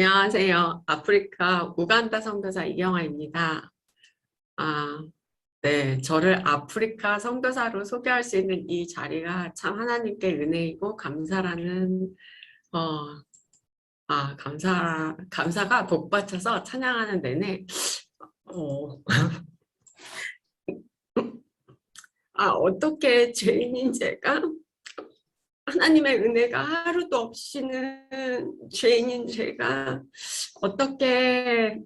안녕하세요. 아프리카 우간다 선교사 이경아입니다. 아, 네, 저를 아프리카 선교사로 소개할 수 있는 이 자리가 참 하나님께 은혜이고 감사라는 어, 감사가 복받쳐서 찬양하는 내내 어, 어떻게 죄인인 제가 하나님의 은혜가 하루도 없이는 죄인인 제가 어떻게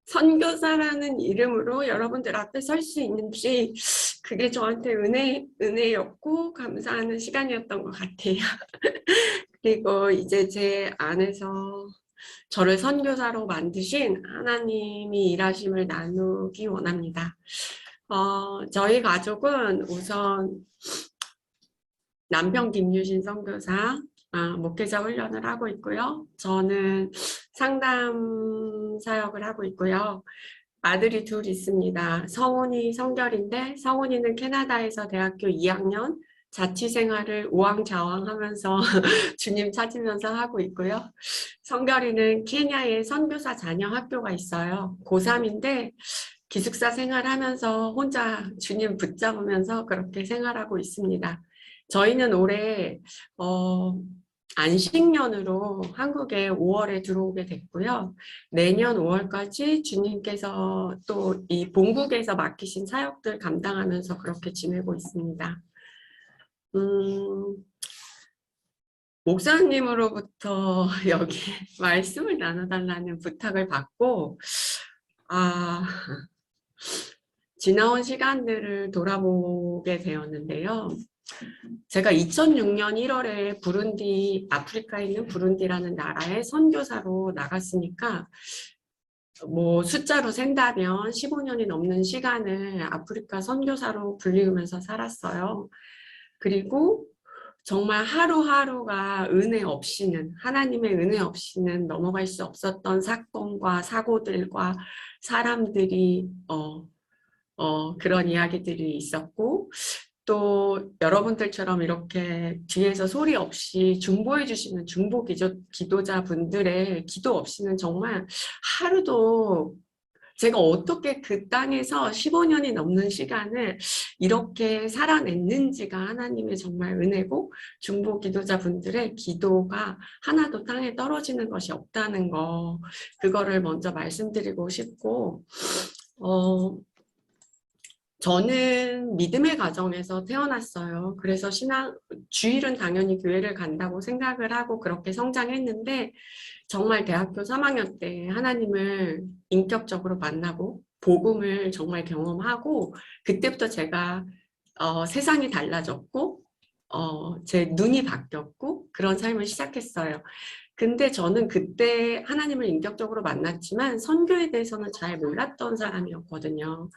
선교사라는 이름으로 여러분들 앞에 설 수 있는지 그게 저한테 은혜였고 감사하는 시간이었던 것 같아요. 그리고 이제 제 안에서 저를 선교사로 만드신 하나님이 일하심을 나누기 원합니다. 저희 가족은 우선 남편 김유신 선교사 목회자 훈련을 하고 있고요. 저는 상담 사역을 하고 있고요. 아들이 둘 있습니다. 성훈이 성결인데 성훈이는 캐나다에서 대학교 2학년 자취생활을 우왕좌왕하면서 주님 찾으면서 하고 있고요. 성결이는 케냐에 선교사 자녀 학교가 있어요. 고3인데 기숙사 생활하면서 혼자 주님 붙잡으면서 그렇게 생활하고 있습니다. 저희는 올해 안식년으로 한국에 5월에 들어오게 됐고요. 내년 5월까지 주님께서 또 이 본국에서 맡기신 사역들 감당하면서 그렇게 지내고 있습니다. 목사님으로부터 여기 말씀을 나눠달라는 부탁을 받고 지나온 시간들을 돌아보게 되었는데요. 제가 2006년 1월에 아프리카에 있는 부룬디라는 나라에 선교사로 나갔으니까 뭐 숫자로 센다면 15년이 넘는 시간을 아프리카 선교사로 불리우면서 살았어요. 그리고 정말 하루하루가 은혜 없이는 하나님의 은혜 없이는 넘어갈 수 없었던 사건과 사고들과 사람들이 그런 이야기들이 있었고 또 여러분들처럼 이렇게 뒤에서 소리 없이 중보해 주시는 중보 기도자분들의 기도 없이는 정말 하루도 제가 어떻게 그 땅에서 15년이 넘는 시간을 이렇게 살아냈는지가 하나님의 정말 은혜고 중보 기도자분들의 기도가 하나도 땅에 떨어지는 것이 없다는 거 그거를 먼저 말씀드리고 싶고 저는 믿음의 가정에서 태어났어요. 그래서 주일은 당연히 교회를 간다고 생각을 하고 그렇게 성장했는데 정말 대학교 3학년 때 하나님을 인격적으로 만나고 복음을 정말 경험하고 그때부터 제가 세상이 달라졌고 제 눈이 바뀌었고 그런 삶을 시작했어요. 근데 저는 그때 하나님을 인격적으로 만났지만 선교에 대해서는 잘 몰랐던 사람이었거든요.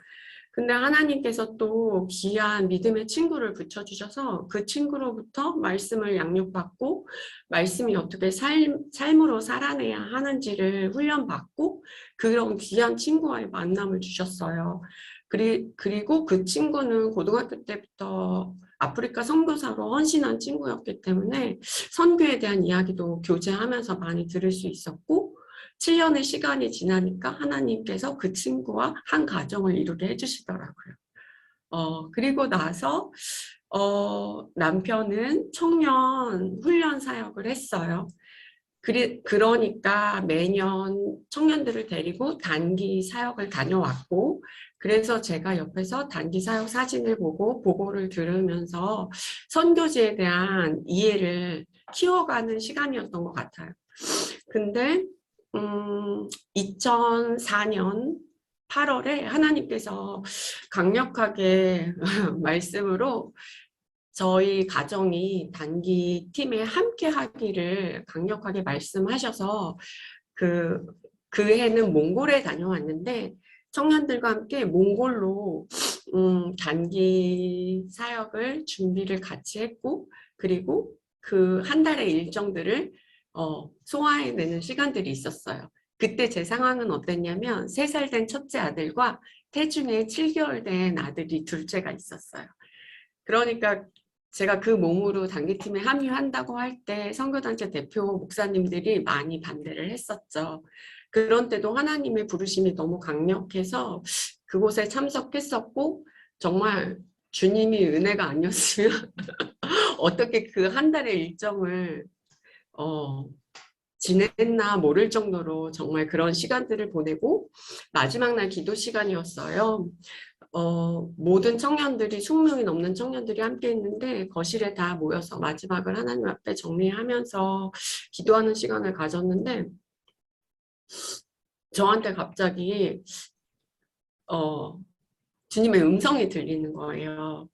근데 하나님께서 또 귀한 믿음의 친구를 붙여주셔서 그 친구로부터 말씀을 양육받고 말씀이 어떻게 삶으로 살아내야 하는지를 훈련받고 그런 귀한 친구와의 만남을 주셨어요. 그리고 그 친구는 고등학교 때부터 아프리카 선교사로 헌신한 친구였기 때문에 선교에 대한 이야기도 교제하면서 많이 들을 수 있었고 7년의 시간이 지나니까 하나님께서 그 친구와 한 가정을 이루게 해주시더라고요. 그리고 나서 남편은 청년 훈련 사역을 했어요. 그러니까 매년 청년들을 데리고 단기 사역을 다녀왔고 그래서 제가 옆에서 단기 사역 사진을 보고 보고를 들으면서 선교지에 대한 이해를 키워가는 시간이었던 것 같아요. 근데 2004년 8월에 하나님께서 강력하게 말씀으로 저희 가정이 단기 팀에 함께 하기를 강력하게 말씀하셔서 그 해는 몽골에 다녀왔는데 청년들과 함께 몽골로 단기 사역을 준비를 같이 했고 그리고 그 한 달의 일정들을 소화해내는 시간들이 있었어요. 그때 제 상황은 어땠냐면 3살 된 첫째 아들과 태중에 7개월 된 아들이 둘째가 있었어요. 그러니까 제가 그 몸으로 단기팀에 합류한다고 할 때 선교단체 대표 목사님들이 많이 반대를 했었죠. 그런 때도 하나님의 부르심이 너무 강력해서 그곳에 참석했었고 정말 주님이 은혜가 아니었으면 어떻게 그 한 달의 일정을 지냈나 모를 정도로 정말 그런 시간들을 보내고 마지막 날 기도 시간이었어요. 모든 청년들이 20명이 넘는 청년들이 함께 있는데 거실에 다 모여서 마지막을 하나님 앞에 정리하면서 기도하는 시간을 가졌는데 저한테 갑자기 주님의 음성이 들리는 거예요.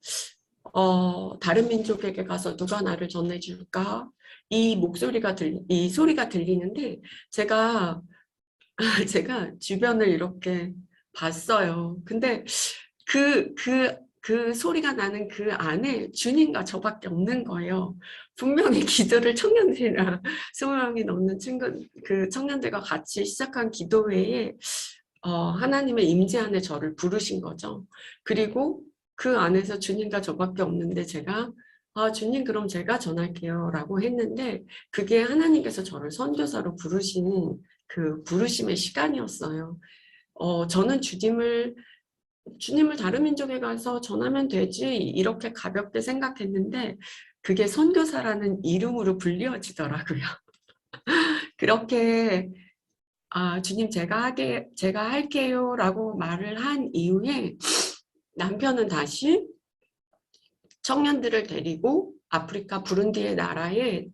다른 민족에게 가서 누가 나를 전해줄까? 이 소리가 들리는데 제가 주변을 이렇게 봤어요. 근데 그 소리가 나는 그 안에 주님과 저밖에 없는 거예요. 분명히 기도를 청년들이랑 20명이 넘는 그 청년들과 같이 시작한 기도 외에 하나님의 임재 안에 저를 부르신 거죠. 그리고 그 안에서 주님과 저밖에 없는데 제가 주님 그럼 제가 전할게요 라고 했는데 그게 하나님께서 저를 선교사로 부르신 그 부르심의 시간이었어요. 저는 주님을 다른 민족에 가서 전하면 되지 이렇게 가볍게 생각했는데 그게 선교사라는 이름으로 불리워지더라고요. 그렇게 주님 제가 할게요 라고 말을 한 이후에 남편은 다시 청년들을 데리고 아프리카 부룬디의 나라에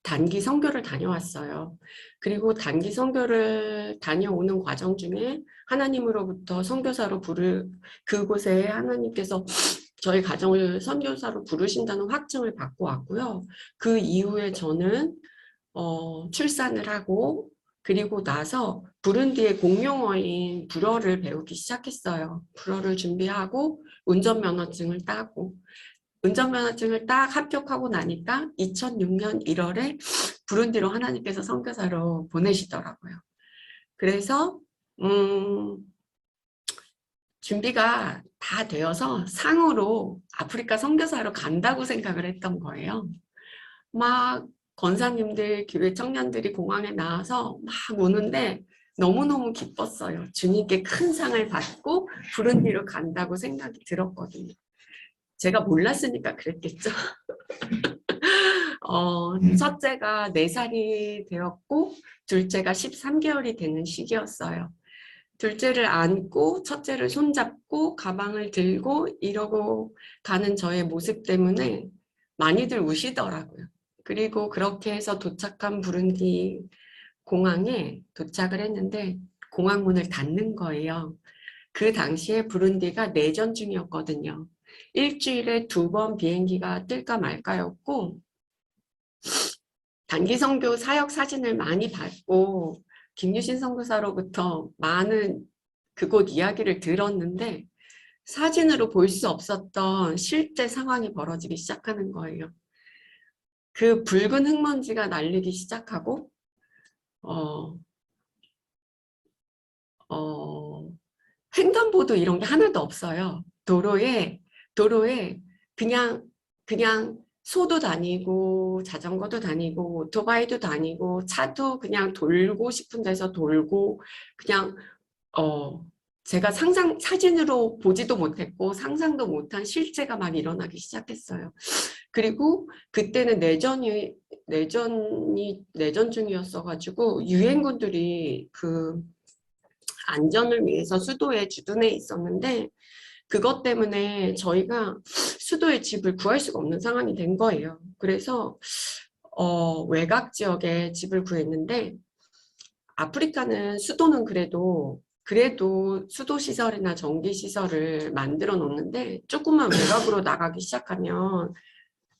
단기 선교를 다녀왔어요. 그리고 단기 선교를 다녀오는 과정 중에 하나님으로부터 선교사로 그곳에 하나님께서 저희 가정을 선교사로 부르신다는 확증을 받고 왔고요. 그 이후에 저는 출산을 하고 그리고 나서 부룬디의 공용어인 불어를 배우기 시작했어요. 불어를 준비하고 운전면허증을 따고 운전면허증을 딱 합격하고 나니까 2006년 1월에 부룬디로 하나님께서 선교사로 보내시더라고요. 그래서 준비가 다 되어서 상으로 아프리카 선교사로 간다고 생각을 했던 거예요. 막 권사님들, 교회 청년들이 공항에 나와서 막 오는데 너무너무 기뻤어요. 주님께 큰 상을 받고 부룬디로 간다고 생각이 들었거든요. 제가 몰랐으니까 그랬겠죠. 첫째가 4살이 되었고 둘째가 13개월이 되는 시기였어요. 둘째를 안고 첫째를 손잡고 가방을 들고 이러고 가는 저의 모습 때문에 많이들 우시더라고요. 그리고 그렇게 해서 도착한 부룬디 공항에 도착을 했는데 공항 문을 닫는 거예요. 그 당시에 부룬디가 내전 중이었거든요. 일주일에 2번 비행기가 뜰까 말까였고 단기 선교 사역 사진을 많이 받고 김유신 선교사로부터 많은 그곳 이야기를 들었는데 사진으로 볼 수 없었던 실제 상황이 벌어지기 시작하는 거예요. 그 붉은 흙먼지가 날리기 시작하고 횡단보도 이런 게 하나도 없어요. 도로에 그냥 소도 다니고 자전거도 다니고 오토바이도 다니고 차도 그냥 돌고 싶은 데서 돌고 그냥 제가 사진으로 보지도 못했고 상상도 못한 실제가 막 일어나기 시작했어요. 그리고 그때는 내전 중이었어가지고 유엔군들이 그 안전을 위해서 수도에 주둔해 있었는데 그것 때문에 저희가 수도에 집을 구할 수가 없는 상황이 된 거예요. 그래서 외곽 지역에 집을 구했는데 아프리카는 수도는 그래도 수도 시설이나 전기 시설을 만들어 놓는데 조금만 외곽으로 나가기 시작하면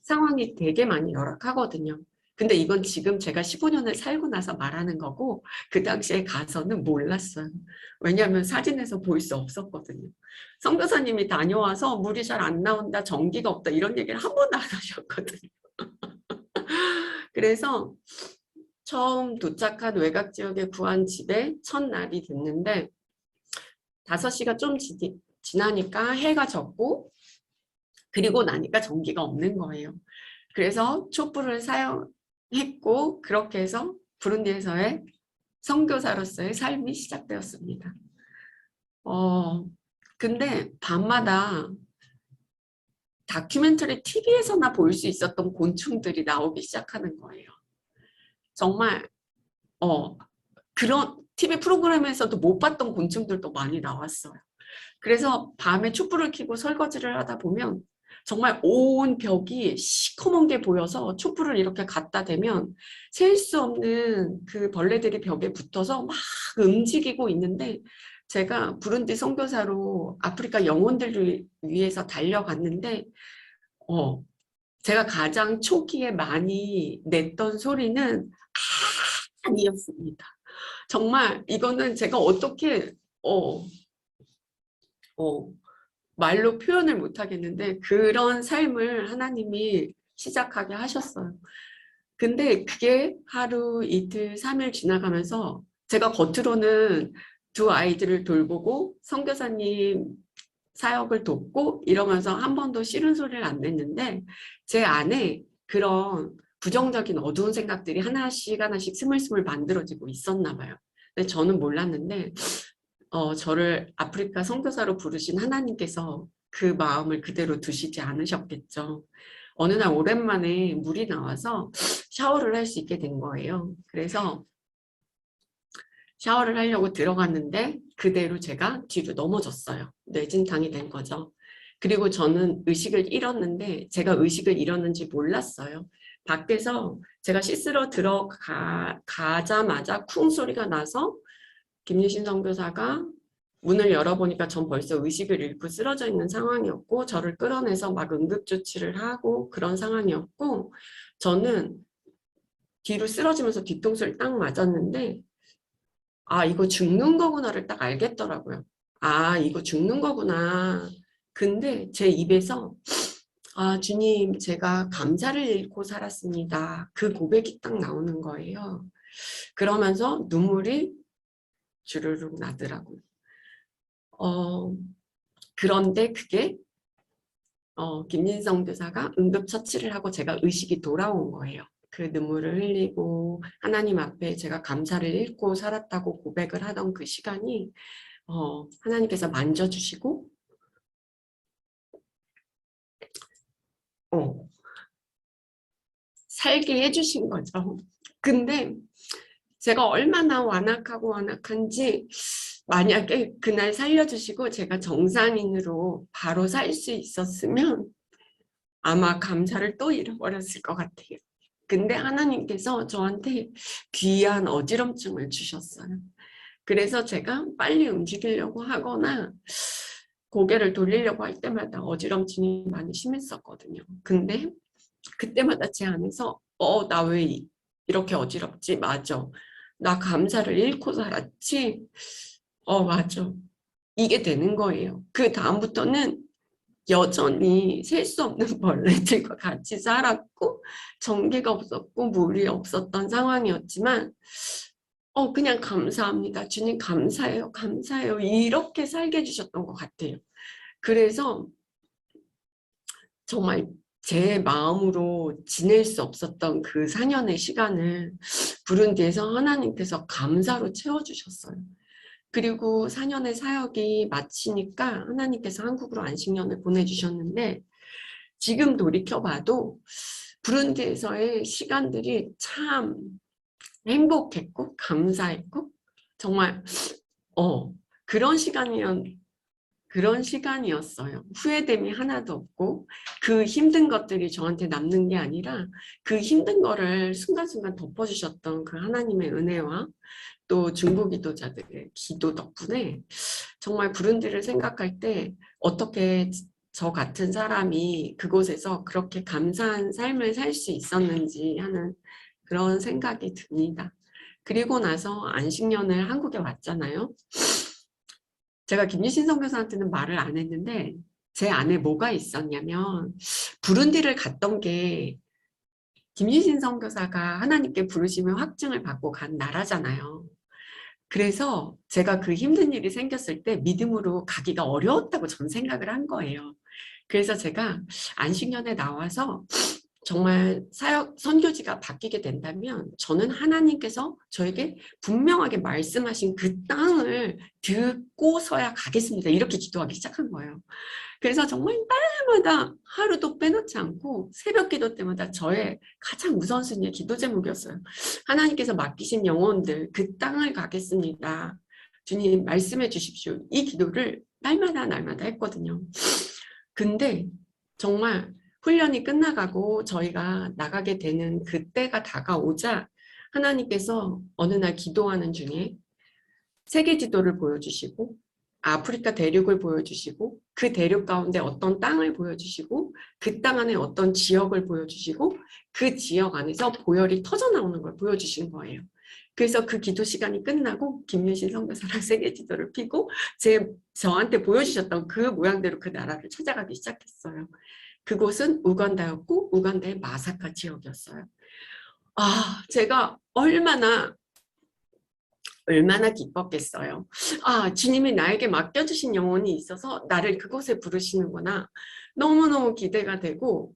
상황이 되게 많이 열악하거든요. 근데 이건 지금 제가 15년을 살고 나서 말하는 거고 그 당시에 가서는 몰랐어요. 왜냐하면 사진에서 볼 수 없었거든요. 선교사님이 다녀와서 물이 잘 안 나온다, 전기가 없다 이런 얘기를 한 번도 안 하셨거든요. 그래서 처음 도착한 외곽 지역에 구한 집에 첫날이 됐는데 5시가 좀 지나니까 해가 졌고 그리고 나니까 전기가 없는 거예요. 그래서 촛불을 사용했고 그렇게 해서 부룬디에서의 선교사로서의 삶이 시작되었습니다. 근데 밤마다 다큐멘터리 TV에서나 볼 수 있었던 곤충들이 나오기 시작하는 거예요. 정말 그런 TV 프로그램에서도 못 봤던 곤충들도 많이 나왔어요. 그래서 밤에 촛불을 켜고 설거지를 하다 보면 정말 온 벽이 시커먼 게 보여서 촛불을 이렇게 갖다 대면 셀 수 없는 그 벌레들이 벽에 붙어서 막 움직이고 있는데, 제가 부룬디 선교사로 아프리카 영혼들을 위해서 달려갔는데 제가 가장 초기에 많이 냈던 소리는 아니었습니다. 정말 이거는 제가 어떻게 말로 표현을 못 하겠는데 그런 삶을 하나님이 시작하게 하셨어요. 근데 그게 하루, 이틀, 3일 지나가면서 제가 겉으로는 두 아이들을 돌보고 선교사님 사역을 돕고 이러면서 한 번도 싫은 소리를 안 냈는데, 제 안에 그런 부정적인 어두운 생각들이 하나씩 하나씩 스물스물 만들어지고 있었나 봐요. 근데 저는 몰랐는데 저를 아프리카 선교사로 부르신 하나님께서 그 마음을 그대로 두시지 않으셨겠죠. 어느 날 오랜만에 물이 나와서 샤워를 할 수 있게 된 거예요. 그래서 샤워를 하려고 들어갔는데 그대로 제가 뒤로 넘어졌어요. 뇌진탕이 된 거죠. 그리고 저는 의식을 잃었는데 제가 의식을 잃었는지 몰랐어요. 밖에서 제가 씻으러 들어가자마자 쿵 소리가 나서 김유신 선교사가 문을 열어보니까 전 벌써 의식을 잃고 쓰러져 있는 상황이었고, 저를 끌어내서 막 응급조치를 하고 그런 상황이었고, 저는 뒤로 쓰러지면서 뒤통수를 딱 맞았는데 이거 죽는 거구나를 딱 알겠더라고요. 이거 죽는 거구나. 근데 제 입에서 주님, 제가 감사를 잃고 살았습니다. 그 고백이 딱 나오는 거예요. 그러면서 눈물이 주르륵 나더라고요. 그런데 그게 김진성 교사가 응급처치를 하고 제가 의식이 돌아온 거예요. 그 눈물을 흘리고 하나님 앞에 제가 감사를 잃고 살았다고 고백을 하던 그 시간이 하나님께서 만져주시고 살게 해주신 거죠. 근데 제가 얼마나 완악한지, 만약에 그날 살려주시고 제가 정상인으로 바로 살 수 있었으면 아마 감사를 또 잃어버렸을 것 같아요. 근데 하나님께서 저한테 귀한 어지럼증을 주셨어요. 그래서 제가 빨리 움직이려고 하거나 고개를 돌리려고 할 때마다 어지럼증이 많이 심했었거든요. 근데 그때마다 제 안에서 나 왜 이렇게 어지럽지? 맞아. 나 감사를 잃고 살았지? 맞아. 이게 되는 거예요. 그 다음부터는 여전히 셀 수 없는 벌레들과 같이 살았고 전기가 없었고 물이 없었던 상황이었지만 그냥 감사합니다. 주님 감사해요. 감사해요. 이렇게 살게 해주셨던 것 같아요. 그래서 정말 제 마음으로 지낼 수 없었던 그 4년의 시간을 부룬디에서 하나님께서 감사로 채워주셨어요. 그리고 4년의 사역이 마치니까 하나님께서 한국으로 안식년을 보내주셨는데, 지금 돌이켜봐도 부룬디에서의 시간들이 참 행복했고 감사했고 정말 그런 시간이었어요. 후회됨이 하나도 없고 그 힘든 것들이 저한테 남는 게 아니라 그 힘든 거를 순간순간 덮어주셨던 그 하나님의 은혜와 또 중보기도자들의 기도 덕분에 정말 부룬디를 생각할 때 어떻게 저 같은 사람이 그곳에서 그렇게 감사한 삶을 살 수 있었는지 하는 그런 생각이 듭니다. 그리고 나서 안식년을 한국에 왔잖아요. 제가 김유신 선교사한테는 말을 안 했는데 제 안에 뭐가 있었냐면, 부룬디를 갔던 게 김유신 선교사가 하나님께 부르시면 확증을 받고 간 나라잖아요. 그래서 제가 그 힘든 일이 생겼을 때 믿음으로 가기가 어려웠다고 저는 생각을 한 거예요. 그래서 제가 안식년에 나와서 정말 선교지가 바뀌게 된다면 저는 하나님께서 저에게 분명하게 말씀하신 그 땅을 듣고서야 가겠습니다. 이렇게 기도하기 시작한 거예요. 그래서 정말 날마다 하루도 빼놓지 않고 새벽 기도 때마다 저의 가장 우선순위의 기도 제목이었어요. 하나님께서 맡기신 영혼들 그 땅을 가겠습니다. 주님 말씀해 주십시오. 이 기도를 날마다 했거든요. 근데 정말 훈련이 끝나가고 저희가 나가게 되는 그때가 다가오자 하나님께서 어느 날 기도하는 중에 세계 지도를 보여주시고 아프리카 대륙을 보여주시고 그 대륙 가운데 어떤 땅을 보여주시고 그 땅 안에 어떤 지역을 보여주시고 그 지역 안에서 보혈이 터져 나오는 걸 보여주신 거예요. 그래서 그 기도 시간이 끝나고 김유신 선교사랑 세계 지도를 펴고 저한테 보여주셨던 그 모양대로 그 나라를 찾아가기 시작했어요. 그곳은 우간다였고 우간다의 마사카 지역이었어요. 아, 제가 얼마나 기뻤겠어요. 아, 주님이 나에게 맡겨주신 영혼이 있어서 나를 그곳에 부르시는구나. 너무너무 기대가 되고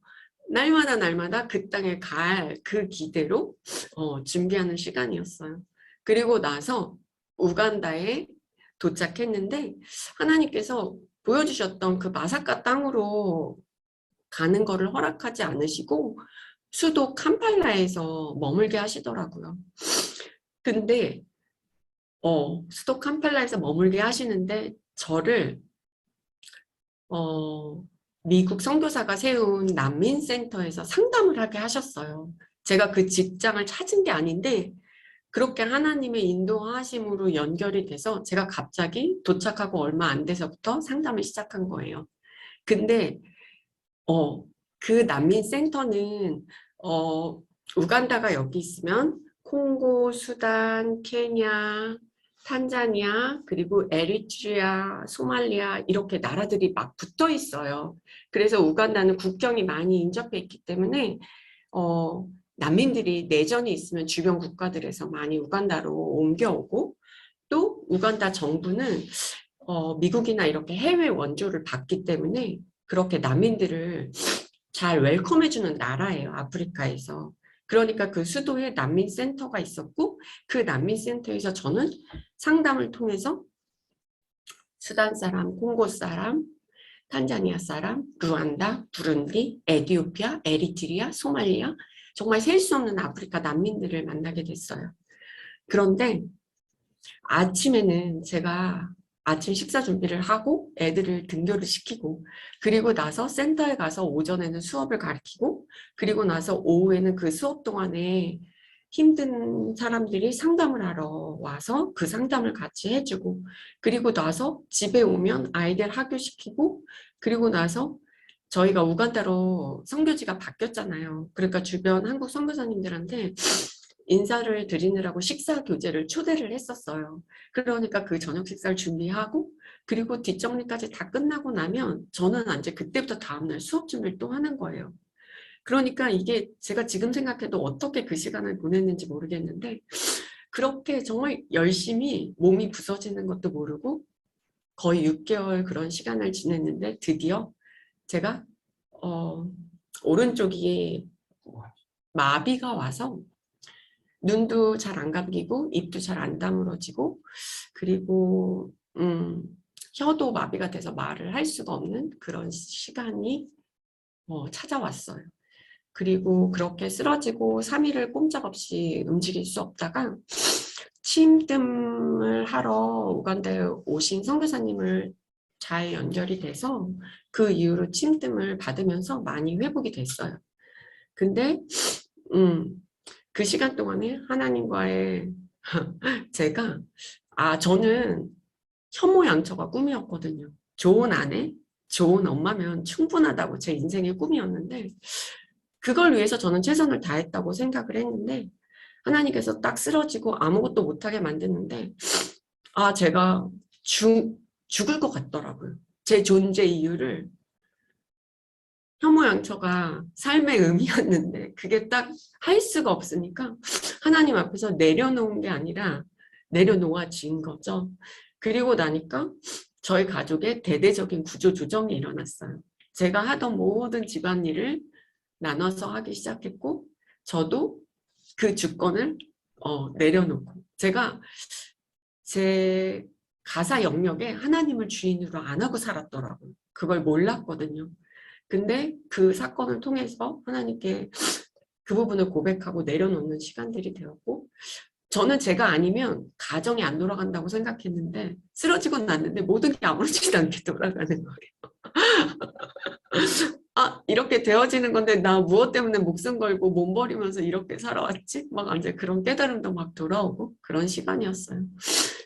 날마다 그 땅에 갈 그 기대로 준비하는 시간이었어요. 그리고 나서 우간다에 도착했는데 하나님께서 보여주셨던 그 마사카 땅으로 가는 거를 허락하지 않으시고 수도 캄팔라에서 머물게 하시더라고요. 근데 수도 캄팔라에서 머물게 하시는데 저를 미국 선교사가 세운 난민센터에서 상담을 하게 하셨어요. 제가 그 직장을 찾은 게 아닌데 그렇게 하나님의 인도하심으로 연결이 돼서 제가 갑자기 도착하고 얼마 안 돼서부터 상담을 시작한 거예요. 근데 그 난민센터는 우간다가 여기 있으면 콩고, 수단, 케냐, 탄자니아, 그리고 에리트리아, 소말리아 이렇게 나라들이 막 붙어 있어요. 그래서 우간다는 국경이 많이 인접해 있기 때문에 난민들이 내전이 있으면 주변 국가들에서 많이 우간다로 옮겨오고 또 우간다 정부는 미국이나 이렇게 해외 원조를 받기 때문에 그렇게 난민들을 잘 웰컴해주는 나라예요. 아프리카에서. 그러니까 그 수도에 난민센터가 있었고 그 난민센터에서 저는 상담을 통해서 수단 사람, 콩고 사람, 탄자니아 사람, 루안다, 부룬디, 에티오피아, 에리트리아, 소말리아 정말 셀 수 없는 아프리카 난민들을 만나게 됐어요. 그런데 아침에는 제가 아침 식사 준비를 하고 애들을 등교를 시키고 그리고 나서 센터에 가서 오전에는 수업을 가르치고 그리고 나서 오후에는 그 수업 동안에 힘든 사람들이 상담을 하러 와서 그 상담을 같이 해주고 그리고 나서 집에 오면 아이들 학교시키고 그리고 나서 저희가 우간다로 선교지가 바뀌었잖아요. 그러니까 주변 한국 선교사님들한테 인사를 드리느라고 식사 교제를 초대를 했었어요. 그러니까 그 저녁 식사를 준비하고 그리고 뒷정리까지 다 끝나고 나면 저는 이제 그때부터 다음날 수업 준비를 또 하는 거예요. 그러니까 이게 제가 지금 생각해도 어떻게 그 시간을 보냈는지 모르겠는데 그렇게 정말 열심히 몸이 부서지는 것도 모르고 거의 6개월 그런 시간을 지냈는데 드디어 제가 오른쪽이 마비가 와서 눈도 잘 안 감기고 입도 잘 안 다물어지고 그리고 혀도 마비가 돼서 말을 할 수가 없는 그런 시간이 찾아왔어요. 그리고 그렇게 쓰러지고 3일을 꼼짝없이 움직일 수 없다가 침뜸을 하러 우간다에 오신 선교사님을 잘 연결이 돼서 그 이후로 침뜸을 받으면서 많이 회복이 됐어요. 근데 그 시간 동안에 하나님과의 제가 저는 현모양처가 꿈이었거든요. 좋은 아내, 좋은 엄마면 충분하다고 제 인생의 꿈이었는데 그걸 위해서 저는 최선을 다했다고 생각을 했는데 하나님께서 딱 쓰러지고 아무것도 못하게 만드는데 제가 죽을 것 같더라고요. 제 존재 이유를 혐오양처가 삶의 의미였는데 그게 딱 할 수가 없으니까 하나님 앞에서 내려놓은 게 아니라 내려놓아진 거죠. 그리고 나니까 저희 가족의 대대적인 구조조정이 일어났어요. 제가 하던 모든 집안일을 나눠서 하기 시작했고 저도 그 주권을 내려놓고 제가 제 가사 영역에 하나님을 주인으로 안 하고 살았더라고요. 그걸 몰랐거든요. 근데 그 사건을 통해서 하나님께 그 부분을 고백하고 내려놓는 시간들이 되었고 저는 제가 아니면 가정이 안 돌아간다고 생각했는데 쓰러지고 났는데 모든 게 아무렇지도 않게 돌아가는 거예요. 아, 이렇게 되어지는 건데 나 무엇 때문에 목숨 걸고 몸 버리면서 이렇게 살아왔지? 막 이제 그런 깨달음도 막 돌아오고 그런 시간이었어요.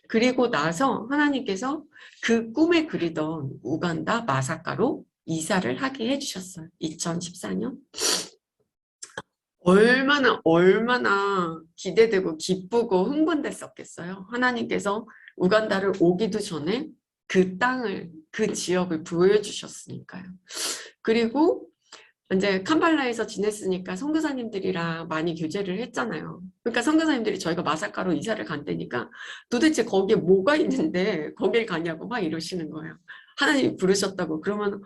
그리고 나서 하나님께서 그 꿈에 그리던 우간다 마사카로 이사를 하게 해주셨어요. 2014년. 얼마나 기대되고 기쁘고 흥분됐었겠어요. 하나님께서 우간다를 오기도 전에 그 땅을, 그 지역을 보여주셨으니까요. 그리고 이제 캄팔라에서 지냈으니까 선교사님들이랑 많이 교제를 했잖아요. 그러니까 선교사님들이 저희가 마사카로 이사를 간다니까 도대체 거기에 뭐가 있는데 거길 가냐고 막 이러시는 거예요. 하나님이 부르셨다고. 그러면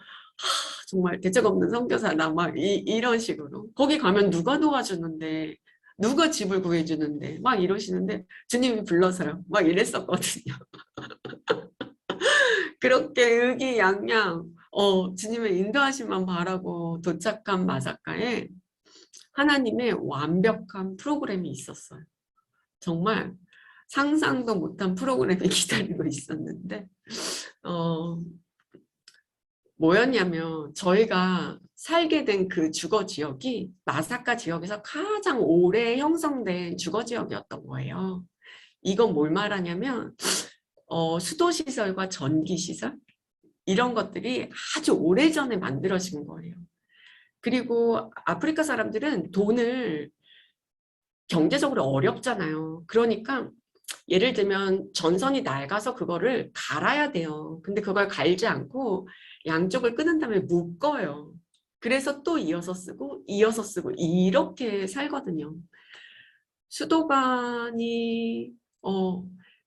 정말 대책 없는 선교사다 막 이런 식으로. 거기 가면 누가 도와주는데 누가 집을 구해주는데 막 이러시는데 주님이 불러서요. 막 이랬었거든요. 그렇게 의기양양 주님의 인도하심만 바라고 도착한 마사카에 하나님의 완벽한 프로그램이 있었어요. 정말 상상도 못한 프로그램이 기다리고 있었는데 뭐였냐면 저희가 살게 된 그 주거 지역이 마사카 지역에서 가장 오래 형성된 주거 지역이었던 거예요. 이건 뭘 말하냐면 수도시설과 전기시설 이런 것들이 아주 오래전에 만들어진 거예요. 그리고 아프리카 사람들은 돈을 경제적으로 어렵잖아요. 그러니까 예를 들면 전선이 낡아서 그거를 갈아야 돼요. 근데 그걸 갈지 않고 양쪽을 끊은 다음에 묶어요. 그래서 또 이어서 쓰고 이렇게 살거든요. 수도관이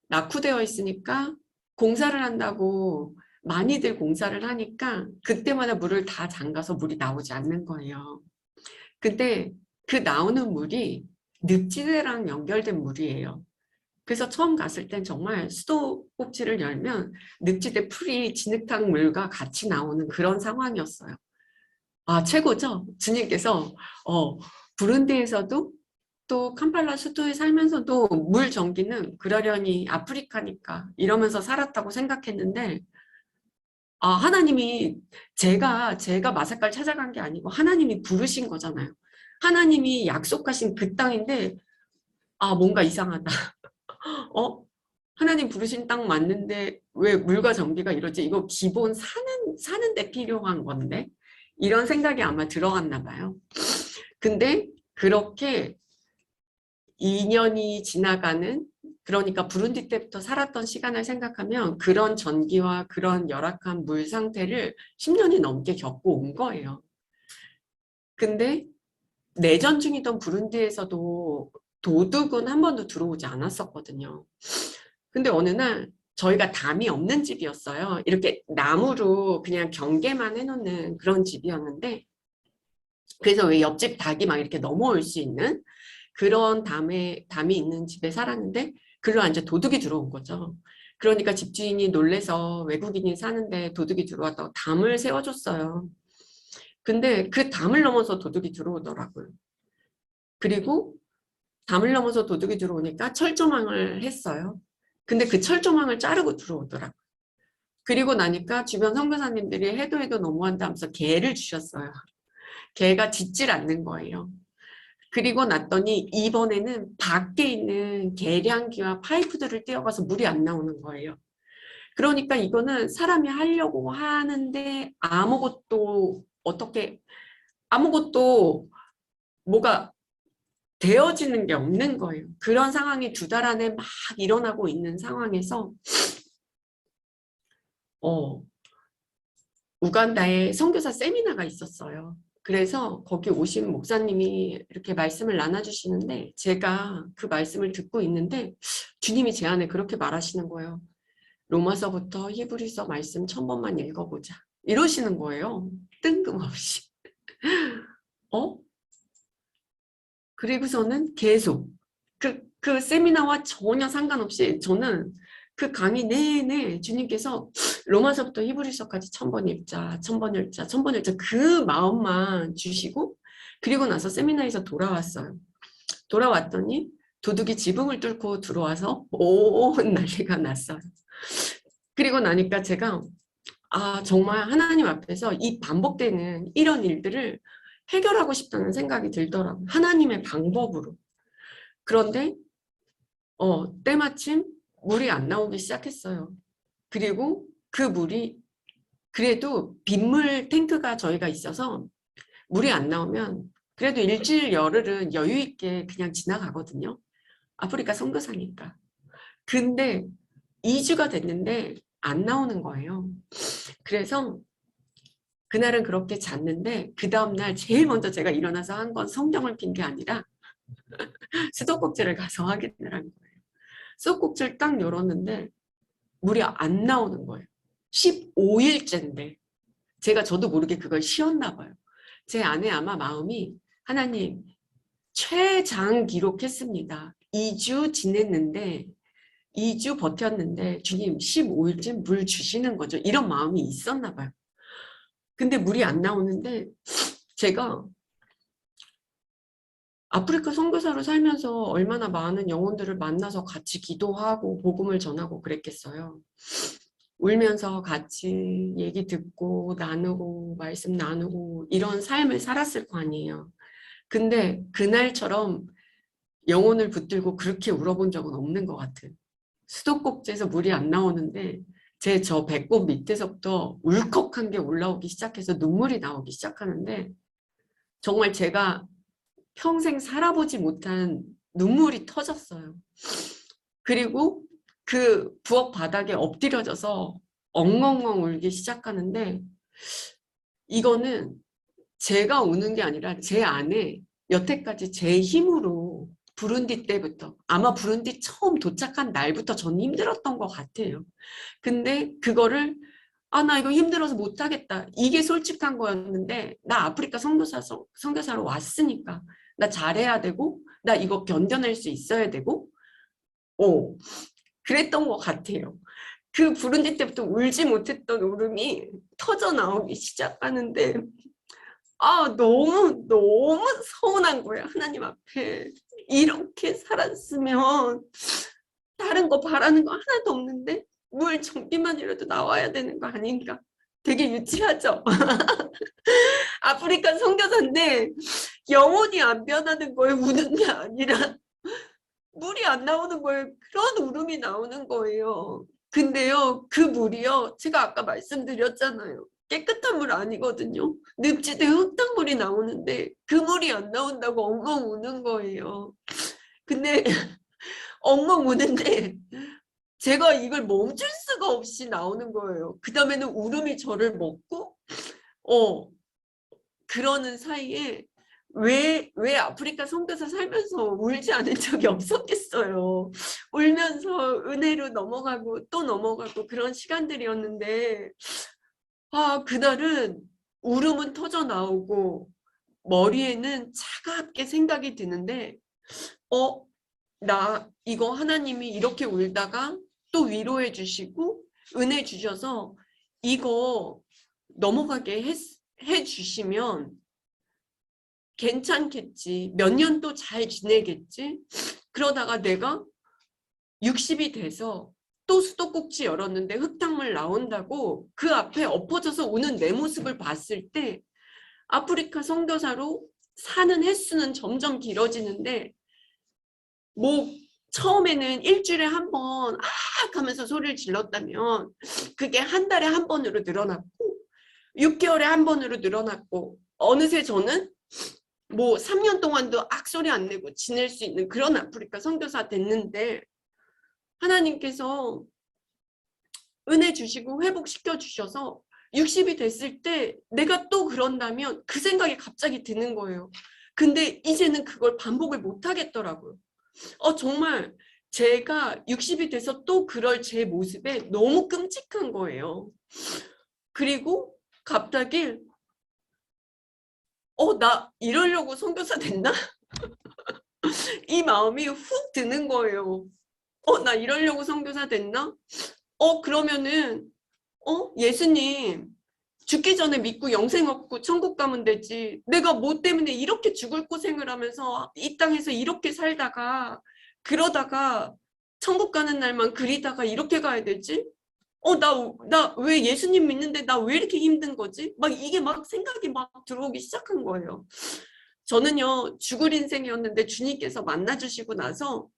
낙후되어 있으니까 공사를 한다고 많이들 공사를 하니까 그때마다 물을 다 잠가서 물이 나오지 않는 거예요. 근데 그 나오는 물이 늪지대랑 연결된 물이에요. 그래서 처음 갔을 땐 정말 수도 꼭지를 열면 늪지대 풀이 진흙탕 물과 같이 나오는 그런 상황이었어요. 아, 최고죠? 주님께서 부룬디에서도 또 캄팔라 수도에 살면서도 물 전기는 그러려니 아프리카니까 이러면서 살았다고 생각했는데 하나님이 제가 마사카를 찾아간 게 아니고 하나님이 부르신 거잖아요. 하나님이 약속하신 그 땅인데 뭔가 이상하다. 하나님 부르신 땅 맞는데 왜 물과 전기가 이러지? 이거 기본 사는데 필요한 건데? 이런 생각이 아마 들어갔나 봐요. 근데 그렇게 2년이 지나가는 그러니까 부룬디 때부터 살았던 시간을 생각하면 그런 전기와 그런 열악한 물 상태를 10년이 넘게 겪고 온 거예요. 근데 내전 중이던 부룬디에서도 도둑은 한 번도 들어오지 않았었거든요. 근데 어느 날 저희가 담이 없는 집이었어요. 이렇게 나무로 그냥 경계만 해놓는 그런 집이었는데 그래서 왜 옆집 닭이 막 이렇게 넘어올 수 있는 그런 담이 있는 집에 살았는데 글로 이제 도둑이 들어온 거죠. 그러니까 집주인이 놀래서 외국인이 사는데 도둑이 들어왔다고 담을 세워줬어요. 근데 그 담을 넘어서 도둑이 들어오더라고요. 그리고 담을 넘어서 도둑이 들어오니까 철조망을 했어요. 근데 그 철조망을 자르고 들어오더라고요. 그리고 나니까 주변 선교사님들이 해도 너무한다면서 개를 주셨어요. 개가 짖질 않는 거예요. 그리고 났더니 이번에는 밖에 있는 계량기와 파이프들을 떼어가서 물이 안 나오는 거예요. 그러니까 이거는 사람이 하려고 하는데 아무것도 뭐가 되어지는 게 없는 거예요. 그런 상황이 2달 안에 막 일어나고 있는 상황에서 우간다에 선교사 세미나가 있었어요. 그래서 거기 오신 목사님이 이렇게 말씀을 나눠주시는데 제가 그 말씀을 듣고 있는데 주님이 제 안에 그렇게 말하시는 거예요. 로마서부터 히브리서 말씀 1000번만 읽어보자. 이러시는 거예요. 뜬금없이. 어? 그리고서는 계속 그 세미나와 전혀 상관없이 저는 그 강의 내내 주님께서 로마서부터 히브리서까지 1000번 읽자, 1000번 읽자, 1000번 읽자 그 마음만 주시고 그리고 나서 세미나에서 돌아왔어요. 돌아왔더니 도둑이 지붕을 뚫고 들어와서 온 난리가 났어요. 그리고 나니까 제가 정말 하나님 앞에서 이 반복되는 이런 일들을 해결하고 싶다는 생각이 들더라고요. 하나님의 방법으로. 그런데 때마침 물이 안 나오기 시작했어요. 그리고 그 물이 그래도 빗물 탱크가 저희가 있어서 물이 안 나오면 그래도 일주일 열흘은 여유 있게 그냥 지나가거든요. 아프리카 선교사니까. 근데 2주가 됐는데 안 나오는 거예요. 그래서 그날은 그렇게 잤는데 그 다음날 제일 먼저 제가 일어나서 한 건 성경을 핀 게 아니라 수도꼭지를 가서 확인을 한 거예요. 수도꼭지를 딱 열었는데 물이 안 나오는 거예요. 15일째인데 제가 저도 모르게 그걸 쉬었나 봐요. 제 안에 아마 마음이 하나님 최장 기록했습니다. 2주 지냈는데 2주 버텼는데 주님 15일째 물 주시는 거죠. 이런 마음이 있었나 봐요. 근데 물이 안 나오는데 제가 아프리카 선교사로 살면서 얼마나 많은 영혼들을 만나서 같이 기도하고 복음을 전하고 그랬겠어요. 울면서 같이 얘기 듣고 나누고 말씀 나누고 이런 삶을 살았을 거 아니에요. 근데 그날처럼 영혼을 붙들고 그렇게 울어본 적은 없는 것 같아요. 수도꼭지에서 물이 안 나오는데 제 저 배꼽 밑에서부터 울컥한 게 올라오기 시작해서 눈물이 나오기 시작하는데 정말 제가 평생 살아보지 못한 눈물이 터졌어요. 그리고 그 부엌 바닥에 엎드려져서 엉엉엉 울기 시작하는데 이거는 제가 우는 게 아니라 제 안에 여태까지 제 힘으로 부룬디 때부터 아마 부룬디 처음 도착한 날부터 전 힘들었던 것 같아요. 근데 그거를 나 이거 힘들어서 못하겠다. 이게 솔직한 거였는데 나 아프리카 선교사로 왔으니까 나 잘해야 되고 나 이거 견뎌낼 수 있어야 되고 그랬던 것 같아요. 그 부른디 때부터 울지 못했던 울음이 터져 나오기 시작하는데 너무 서운한 거예요. 하나님 앞에 이렇게 살았으면 다른 거 바라는 거 하나도 없는데 물 정기만이라도 나와야 되는 거 아닌가. 되게 유치하죠. 아프리카 선교사인데 영혼이 안 변하는 거예요. 우는 게 아니라 물이 안 나오는 거예요. 그런 울음이 나오는 거예요. 근데요, 그 물이요, 제가 아까 말씀드렸잖아요. 깨끗한 물 아니거든요. 늪지대 흙탕물이 나오는데 그 물이 안 나온다고 엉엉 우는 거예요. 근데 엉엉 우는데 제가 이걸 멈출 수가 없이 나오는 거예요. 그 다음에는 울음이 저를 먹고 그러는 사이에 왜 아프리카 선교사 살면서 울지 않은 적이 없었겠어요. 울면서 은혜로 넘어가고 또 넘어가고 그런 시간들이었는데 그날은 울음은 터져 나오고 머리에는 차갑게 생각이 드는데 나 이거 하나님이 이렇게 울다가 또 위로해 주시고 은혜 주셔서 이거 넘어가게 해 주시면 괜찮겠지. 몇 년 또 잘 지내겠지. 그러다가 내가 60이 돼서 또 수도꼭지 열었는데 흙탕물 나온다고 그 앞에 엎어져서 우는 내 모습을 봤을 때 아프리카 선교사로 사는 횟수는 점점 길어지는데 처음에는 일주일에 한 번 하면서 소리를 질렀다면 그게 한 달에 한 번으로 늘어났고 6개월에 한 번으로 늘어났고 어느새 저는 3년 동안도 악소리 안 내고 지낼 수 있는 그런 아프리카 선교사 됐는데 하나님께서 은혜 주시고 회복시켜 주셔서 60이 됐을 때 내가 또 그런다면 그 생각이 갑자기 드는 거예요. 근데 이제는 그걸 반복을 못 하겠더라고요. 정말 제가 60이 돼서 또 그럴 제 모습에 너무 끔찍한 거예요. 그리고 갑자기 나 이러려고 선교사 됐나? 이 마음이 훅 드는 거예요. 나 이러려고 선교사 됐나? 그러면은 예수님 죽기 전에 믿고 영생 얻고 천국 가면 되지. 내가 뭐 때문에 이렇게 죽을 고생을 하면서 이 땅에서 이렇게 살다가 그러다가 천국 가는 날만 그리다가 이렇게 가야 되지? 나 왜 예수님 믿는데 나 왜 이렇게 힘든 거지? 막 이게 막 생각이 막 들어오기 시작한 거예요. 저는요, 죽을 인생이었는데 주님께서 만나주시고 나서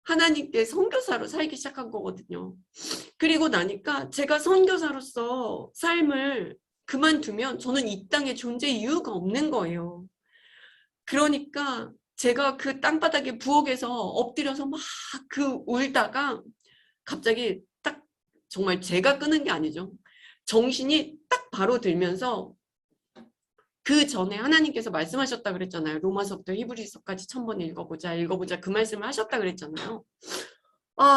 하나님께 선교사로 살기 시작한 거거든요. 그리고 나니까 제가 선교사로서 삶을 그만두면 저는 이 땅에 존재 이유가 없는 거예요. 그러니까 제가 그 땅바닥에 부엌에서 엎드려서 막 그 울다가 갑자기 딱 정말 제가 끄는 게 아니죠. 정신이 딱 바로 들면서 그 전에 하나님께서 말씀하셨다 그랬잖아요. 로마서부터 히브리서까지 1000번 읽어보자. 그 말씀을 하셨다 그랬잖아요.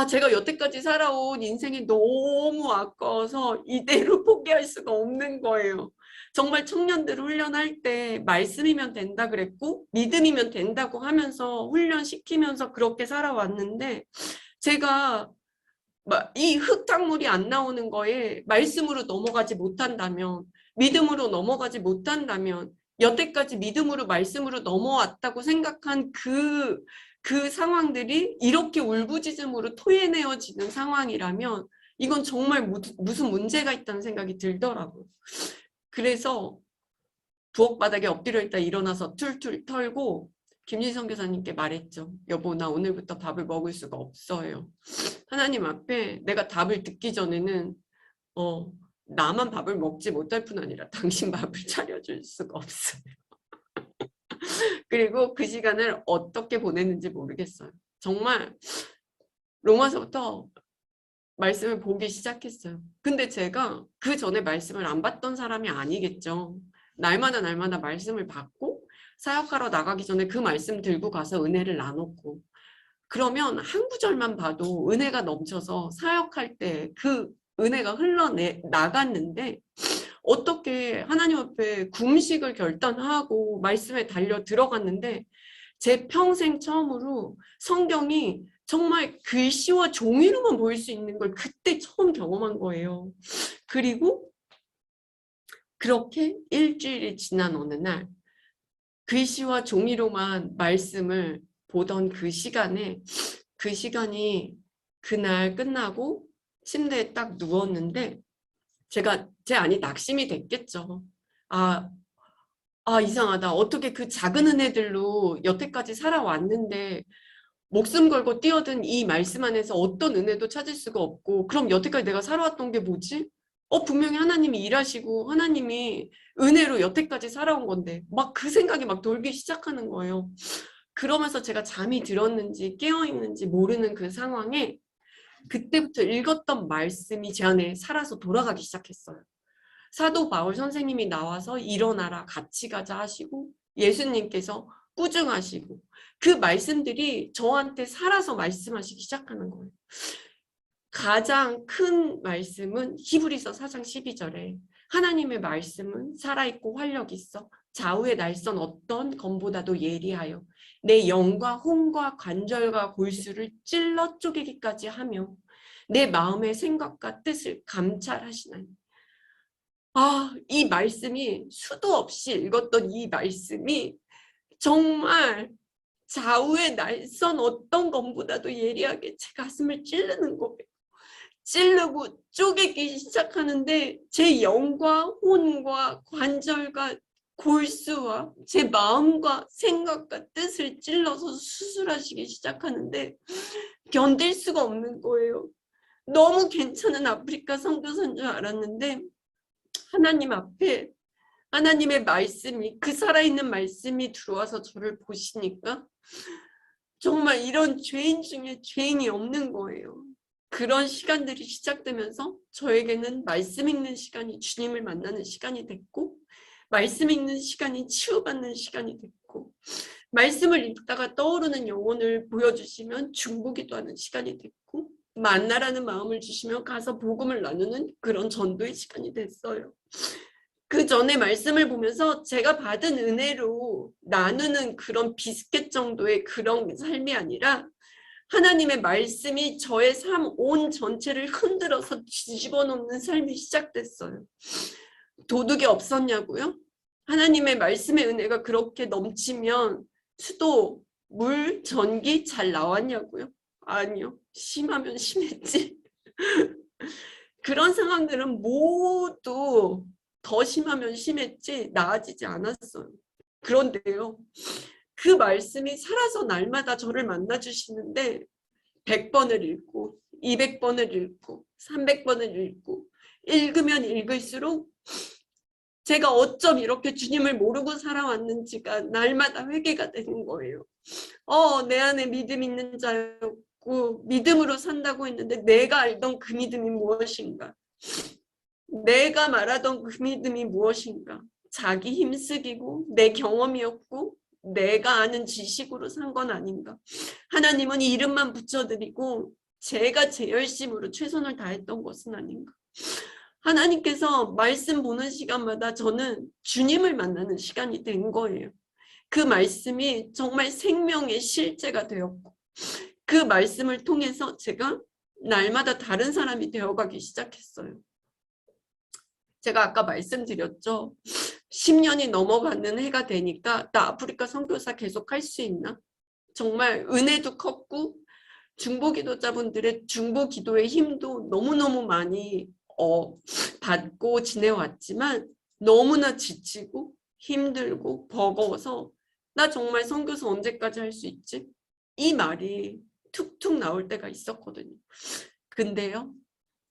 제가 여태까지 살아온 인생이 너무 아까워서 이대로 포기할 수가 없는 거예요. 정말 청년들 훈련할 때 말씀이면 된다 그랬고 믿음이면 된다고 하면서 훈련시키면서 그렇게 살아왔는데 제가 이 흙탕물이 안 나오는 거에 말씀으로 넘어가지 못한다면 믿음으로 넘어가지 못한다면 여태까지 믿음으로 말씀으로 넘어왔다고 생각한 그 상황들이 이렇게 울부짖음으로 토해내어지는 상황이라면 이건 정말 무슨 문제가 있다는 생각이 들더라고요. 그래서 부엌 바닥에 엎드려 있다 일어나서 툴툴 털고 김진성 교사님께 말했죠. 여보, 나 오늘부터 밥을 먹을 수가 없어요. 하나님 앞에 내가 답을 듣기 전에는 나만 밥을 먹지 못할 뿐 아니라 당신 밥을 차려줄 수가 없어요. 그리고 그 시간을 어떻게 보냈는지 모르겠어요. 정말 로마서부터 말씀을 보기 시작했어요. 근데 제가 그 전에 말씀을 안 봤던 사람이 아니겠죠. 날마다 말씀을 받고 사역하러 나가기 전에 그 말씀 들고 가서 은혜를 나눴고 그러면 한 구절만 봐도 은혜가 넘쳐서 사역할 때 그 은혜가 흘러나갔는데 어떻게 하나님 앞에 금식을 결단하고 말씀에 달려 들어갔는데 제 평생 처음으로 성경이 정말 글씨와 종이로만 보일 수 있는 걸 그때 처음 경험한 거예요. 그리고 그렇게 일주일이 지난 어느 날 글씨와 종이로만 말씀을 보던 그 시간에 그 시간이 그날 끝나고 침대에 딱 누웠는데 제 안이 낙심이 됐겠죠. 이상하다. 어떻게 그 작은 은혜들로 여태까지 살아왔는데 목숨 걸고 뛰어든 이 말씀 안에서 어떤 은혜도 찾을 수가 없고 그럼 여태까지 내가 살아왔던 게 뭐지? 분명히 하나님이 일하시고 하나님이 은혜로 여태까지 살아온 건데 막 그 생각이 막 돌기 시작하는 거예요. 그러면서 제가 잠이 들었는지 깨어있는지 모르는 그 상황에 그때부터 읽었던 말씀이 제 안에 살아서 돌아가기 시작했어요. 사도 바울 선생님이 나와서 일어나라 같이 가자 하시고 예수님께서 꾸중하시고 그 말씀들이 저한테 살아서 말씀하시기 시작하는 거예요. 가장 큰 말씀은 히브리서 4장 12절에 하나님의 말씀은 살아있고 활력이 있어 좌우의 날선 어떤 검보다도 예리하여 내 영과 혼과 관절과 골수를 찔러 쪼개기까지 하며 내 마음의 생각과 뜻을 감찰하시나니 이 말씀이 수도 없이 읽었던 이 말씀이 정말 좌우의 날선 어떤 검보다도 예리하게 제 가슴을 찌르는 거예요. 찌르고 쪼개기 시작하는데 제 영과 혼과 관절과 골수와 제 마음과 생각과 뜻을 찔러서 수술하시기 시작하는데 견딜 수가 없는 거예요. 너무 괜찮은 아프리카 선교사인 줄 알았는데 하나님 앞에 하나님의 말씀이 그 살아있는 말씀이 들어와서 저를 보시니까 정말 이런 죄인 중에 죄인이 없는 거예요. 그런 시간들이 시작되면서 저에게는 말씀 읽는 시간이 주님을 만나는 시간이 됐고 말씀 읽는 시간이 치유받는 시간이 됐고 말씀을 읽다가 떠오르는 영혼을 보여주시면 중보기도 하는 시간이 됐고 만나라는 마음을 주시며 가서 복음을 나누는 그런 전도의 시간이 됐어요. 그 전에 말씀을 보면서 제가 받은 은혜로 나누는 그런 비스켓 정도의 그런 삶이 아니라 하나님의 말씀이 저의 삶 온 전체를 흔들어서 뒤집어 놓는 삶이 시작됐어요. 도둑이 없었냐고요? 하나님의 말씀의 은혜가 그렇게 넘치면 수도, 물, 전기 잘 나왔냐고요? 아니요. 심하면 심했지. 그런 상황들은 모두 더 심하면 심했지 나아지지 않았어요. 그런데요. 그 말씀이 살아서 날마다 저를 만나주시는데 100번을 읽고 200번을 읽고 300번을 읽고 읽으면 읽을수록 제가 어쩜 이렇게 주님을 모르고 살아왔는지가 날마다 회개가 되는 거예요. 내 안에 믿음 있는 자였고 믿음으로 산다고 했는데 내가 알던 그 믿음이 무엇인가? 내가 말하던 그 믿음이 무엇인가? 자기 힘쓰기고 내 경험이었고 내가 아는 지식으로 산 건 아닌가? 하나님은 이름만 붙여드리고 제가 제 열심으로 최선을 다했던 것은 아닌가? 하나님께서 말씀 보는 시간마다 저는 주님을 만나는 시간이 된 거예요. 그 말씀이 정말 생명의 실제가 되었고 그 말씀을 통해서 제가 날마다 다른 사람이 되어가기 시작했어요. 제가 아까 말씀드렸죠. 10년이 넘어가는 해가 되니까 나 아프리카 선교사 계속 할 수 있나? 정말 은혜도 컸고 중보기도자분들의 중보기도의 힘도 너무너무 많이 받고 지내왔지만 너무나 지치고 힘들고 버거워서 나 정말 선교사 언제까지 할 수 있지? 이 말이 툭툭 나올 때가 있었거든요. 근데요,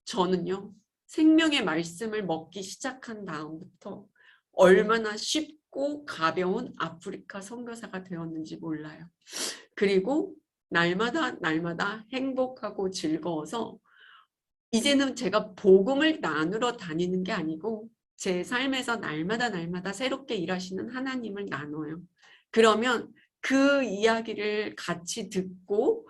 저는요, 생명의 말씀을 먹기 시작한 다음부터 얼마나 쉽고 가벼운 아프리카 선교사가 되었는지 몰라요. 그리고 날마다 행복하고 즐거워서 이제는 제가 복음을 나누러 다니는 게 아니고 제 삶에서 날마다 새롭게 일하시는 하나님을 나눠요. 그러면 그 이야기를 같이 듣고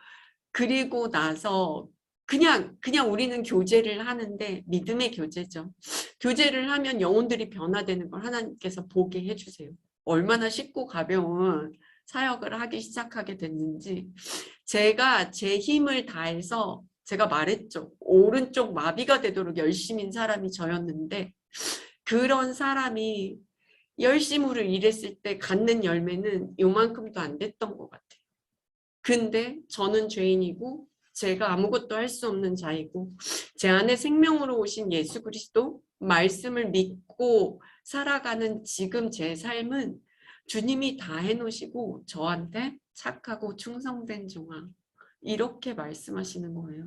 그리고 나서 그냥 우리는 교제를 하는데 믿음의 교제죠. 교제를 하면 영혼들이 변화되는 걸 하나님께서 보게 해주세요. 얼마나 쉽고 가벼운 사역을 하기 시작하게 됐는지 제가 제 힘을 다해서 제가 말했죠. 오른쪽 마비가 되도록 열심인 사람이 저였는데 그런 사람이 열심으로 일했을 때 갖는 열매는 요만큼도 안 됐던 것 같아요. 근데 저는 죄인이고 제가 아무것도 할 수 없는 자이고 제 안에 생명으로 오신 예수 그리스도 말씀을 믿고 살아가는 지금 제 삶은 주님이 다 해놓으시고 저한테 착하고 충성된 종아 이렇게 말씀하시는 거예요.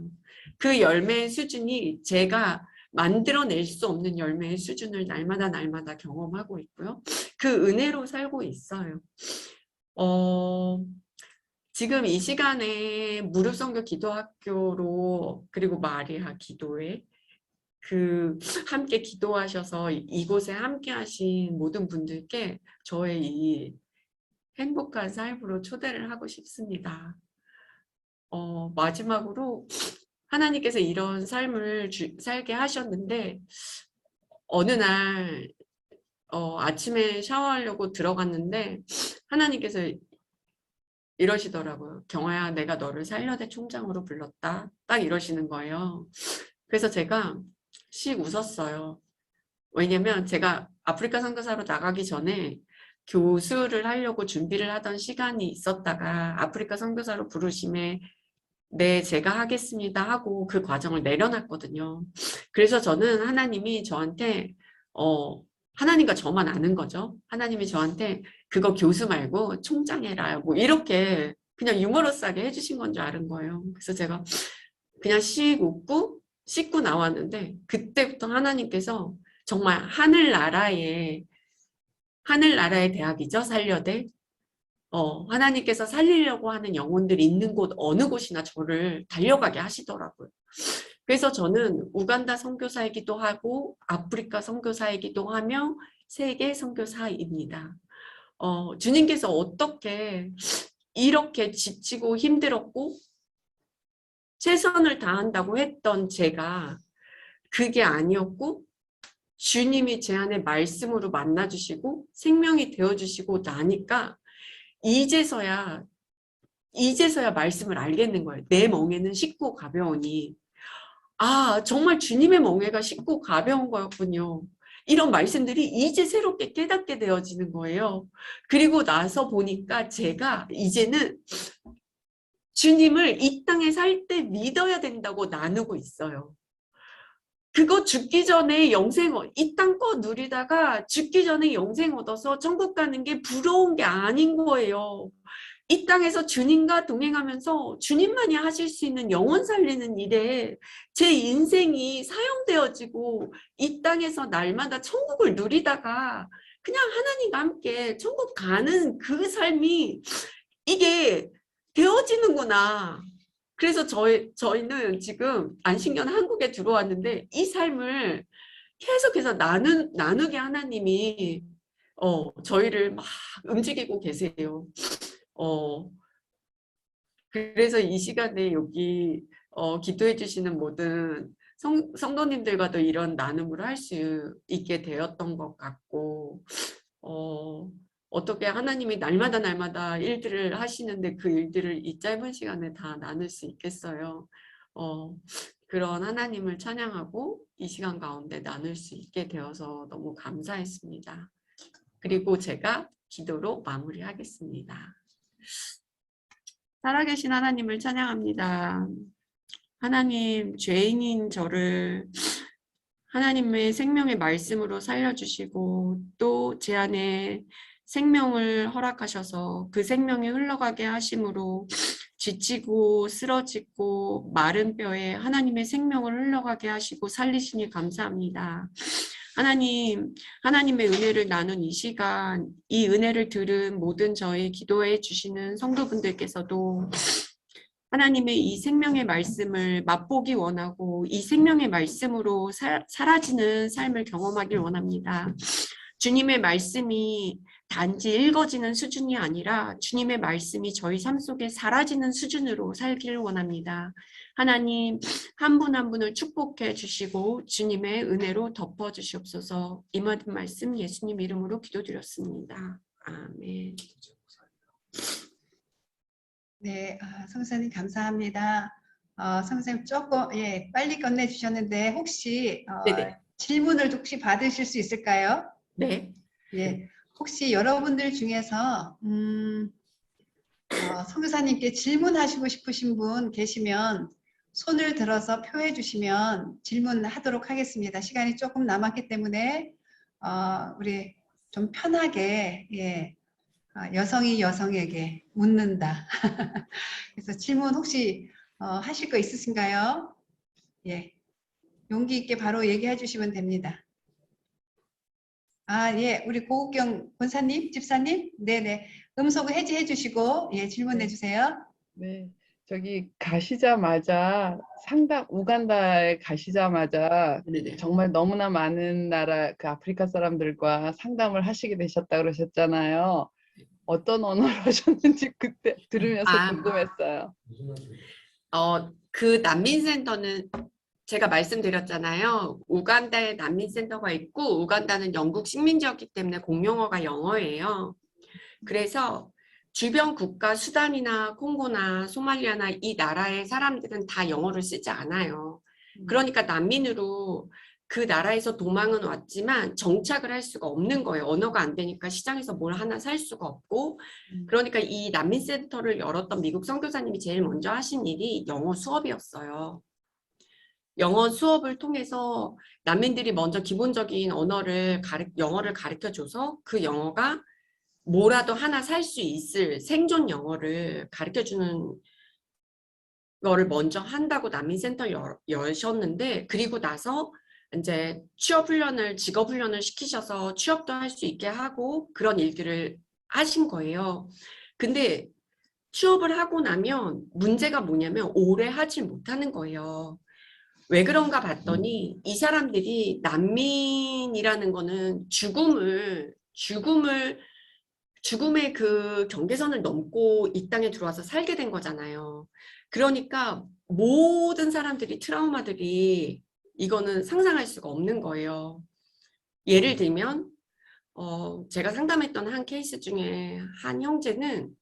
그 열매의 수준이 제가 만들어낼 수 없는 열매의 수준을 날마다 경험하고 있고요. 그 은혜로 살고 있어요. 지금 이 시간에 무릎선교 기도학교로 그리고 마리아 기도회 함께 기도하셔서 이곳에 함께 하신 모든 분들께 저의 이 행복한 삶으로 초대를 하고 싶습니다. 마지막으로 하나님께서 이런 삶을 살게 하셨는데 어느 날 아침에 샤워하려고 들어갔는데 하나님께서 이러시더라고요. 경아야, 내가 너를 살려대 총장으로 불렀다. 딱 이러시는 거예요. 그래서 제가 씩 웃었어요. 왜냐면 제가 아프리카 선교사로 나가기 전에 교수를 하려고 준비를 하던 시간이 있었다가 아프리카 선교사로 부르심에 네, 제가 하겠습니다 하고 그 과정을 내려놨거든요. 그래서 저는 하나님이 저한테 하나님과 저만 아는 거죠. 하나님이 저한테 그거 교수 말고 총장 해라 뭐 이렇게 그냥 유머러스하게 해주신 건 줄 아는 거예요. 그래서 제가 그냥 씩 웃고 씻고 나왔는데 그때부터 하나님께서 정말 하늘나라의 대학이죠. 살려대. 하나님께서 살리려고 하는 영혼들이 있는 곳 어느 곳이나 저를 달려가게 하시더라고요. 그래서 저는 우간다 선교사이기도 하고 아프리카 선교사이기도 하며 세계 선교사입니다. 주님께서 어떻게 이렇게 지치고 힘들었고 최선을 다한다고 했던 제가 그게 아니었고 주님이 제 안에 말씀으로 만나주시고 생명이 되어주시고 나니까 이제서야 말씀을 알겠는 거예요. 내 멍에는 쉽고 가벼우니 아 정말 주님의 멍에가 쉽고 가벼운 거였군요. 이런 말씀들이 이제 새롭게 깨닫게 되어지는 거예요. 그리고 나서 보니까 제가 이제는 주님을 이 땅에 살 때 믿어야 된다고 나누고 있어요. 그거 죽기 전에 이 땅 거 누리다가 죽기 전에 영생 얻어서 천국 가는 게 부러운 게 아닌 거예요. 이 땅에서 주님과 동행하면서 주님만이 하실 수 있는 영혼 살리는 일에 제 인생이 사용되어지고 이 땅에서 날마다 천국을 누리다가 그냥 하나님과 함께 천국 가는 그 삶이 이게 되어지는구나. 그래서 저희는 지금 안식년 한국에 들어왔는데 이 삶을 계속해서 나누게 하나님이 저희를 막 움직이고 계세요. 그래서 이 시간에 여기 기도해 주시는 모든 성도님들과도 이런 나눔을 할 수 있게 되었던 것 같고 어떻게 하나님이 날마다 일들을 하시는데 그 일들을 이 짧은 시간에 다 나눌 수 있겠어요. 그런 하나님을 찬양하고 이 시간 가운데 나눌 수 있게 되어서 너무 감사했습니다. 그리고 제가 기도로 마무리하겠습니다. 살아계신 하나님을 찬양합니다. 하나님, 죄인인 저를 하나님의 생명의 말씀으로 살려주시고 또 제 안에 생명을 허락하셔서 그 생명이 흘러가게 하심으로 지치고 쓰러지고 마른 뼈에 하나님의 생명을 흘러가게 하시고 살리시니 감사합니다. 하나님, 하나님의 은혜를 나눈 이 시간, 이 은혜를 들은 모든 저의 기도해 주시는 성도분들께서도 하나님의 이 생명의 말씀을 맛보기 원하고 이 생명의 말씀으로 사라지는 삶을 경험하길 원합니다. 주님의 말씀이 단지 읽어지는 수준이 아니라 주님의 말씀이 저희 삶 속에 사라지는 수준으로 살기를 원합니다. 하나님 한 분 한 분을 축복해 주시고 주님의 은혜로 덮어 주시옵소서. 이 모든 말씀 예수님 이름으로 기도드렸습니다. 아멘. 네, 성사님 감사합니다. 성사님 조금 빨리 끝내주셨는데 혹시 질문을 혹시 받으실 수 있을까요? 네. 예, 혹시 여러분들 중에서 성사님께 질문하시고 싶으신 분 계시면 손을 들어서 표해 주시면 질문하도록 하겠습니다. 시간이 조금 남았기 때문에 우리 좀 편하게 여성이 여성에게 묻는다. 그래서 질문 혹시 하실 거 있으신가요? 예, 용기 있게 바로 얘기해 주시면 됩니다. 예, 우리 고국경 권사님, 집사님, 네네, 음소거 해지해 주시고 질문해 주세요. 네, 저기 가시자마자 우간다에 가시자마자 네네. 정말 너무나 많은 나라 그 아프리카 사람들과 상담을 하시게 되셨다 그러셨잖아요. 어떤 언어를 하셨는지 그때 들으면서 궁금했어요. 그 난민센터는 제가 말씀드렸잖아요. 우간다에 난민센터가 있고 우간다는 영국 식민지였기 때문에 공용어가 영어예요. 그래서 주변 국가 수단이나 콩고나 소말리아나 이 나라의 사람들은 다 영어를 쓰지 않아요. 그러니까 난민으로 그 나라에서 도망은 왔지만 정착을 할 수가 없는 거예요. 언어가 안 되니까 시장에서 뭘 하나 살 수가 없고. 그러니까 이 난민센터를 열었던 미국 선교사님이 제일 먼저 하신 일이 영어 수업이었어요. 영어 수업을 통해서 난민들이 먼저 기본적인 영어를 가르쳐줘서 그 영어가 뭐라도 하나 살 수 있을 생존 영어를 가르쳐주는 거를 먼저 한다고 난민센터를 여셨는데, 그리고 나서 이제 직업훈련을 시키셔서 취업도 할 수 있게 하고 그런 일들을 하신 거예요. 근데 취업을 하고 나면 문제가 뭐냐면 오래 하지 못하는 거예요. 왜 그런가 봤더니 이 사람들이 난민이라는 거는 죽음의 그 경계선을 넘고 이 땅에 들어와서 살게 된 거잖아요. 그러니까 모든 사람들이 트라우마들이 이거는 상상할 수가 없는 거예요. 예를 들면 제가 상담했던 한 케이스 중에 한 형제는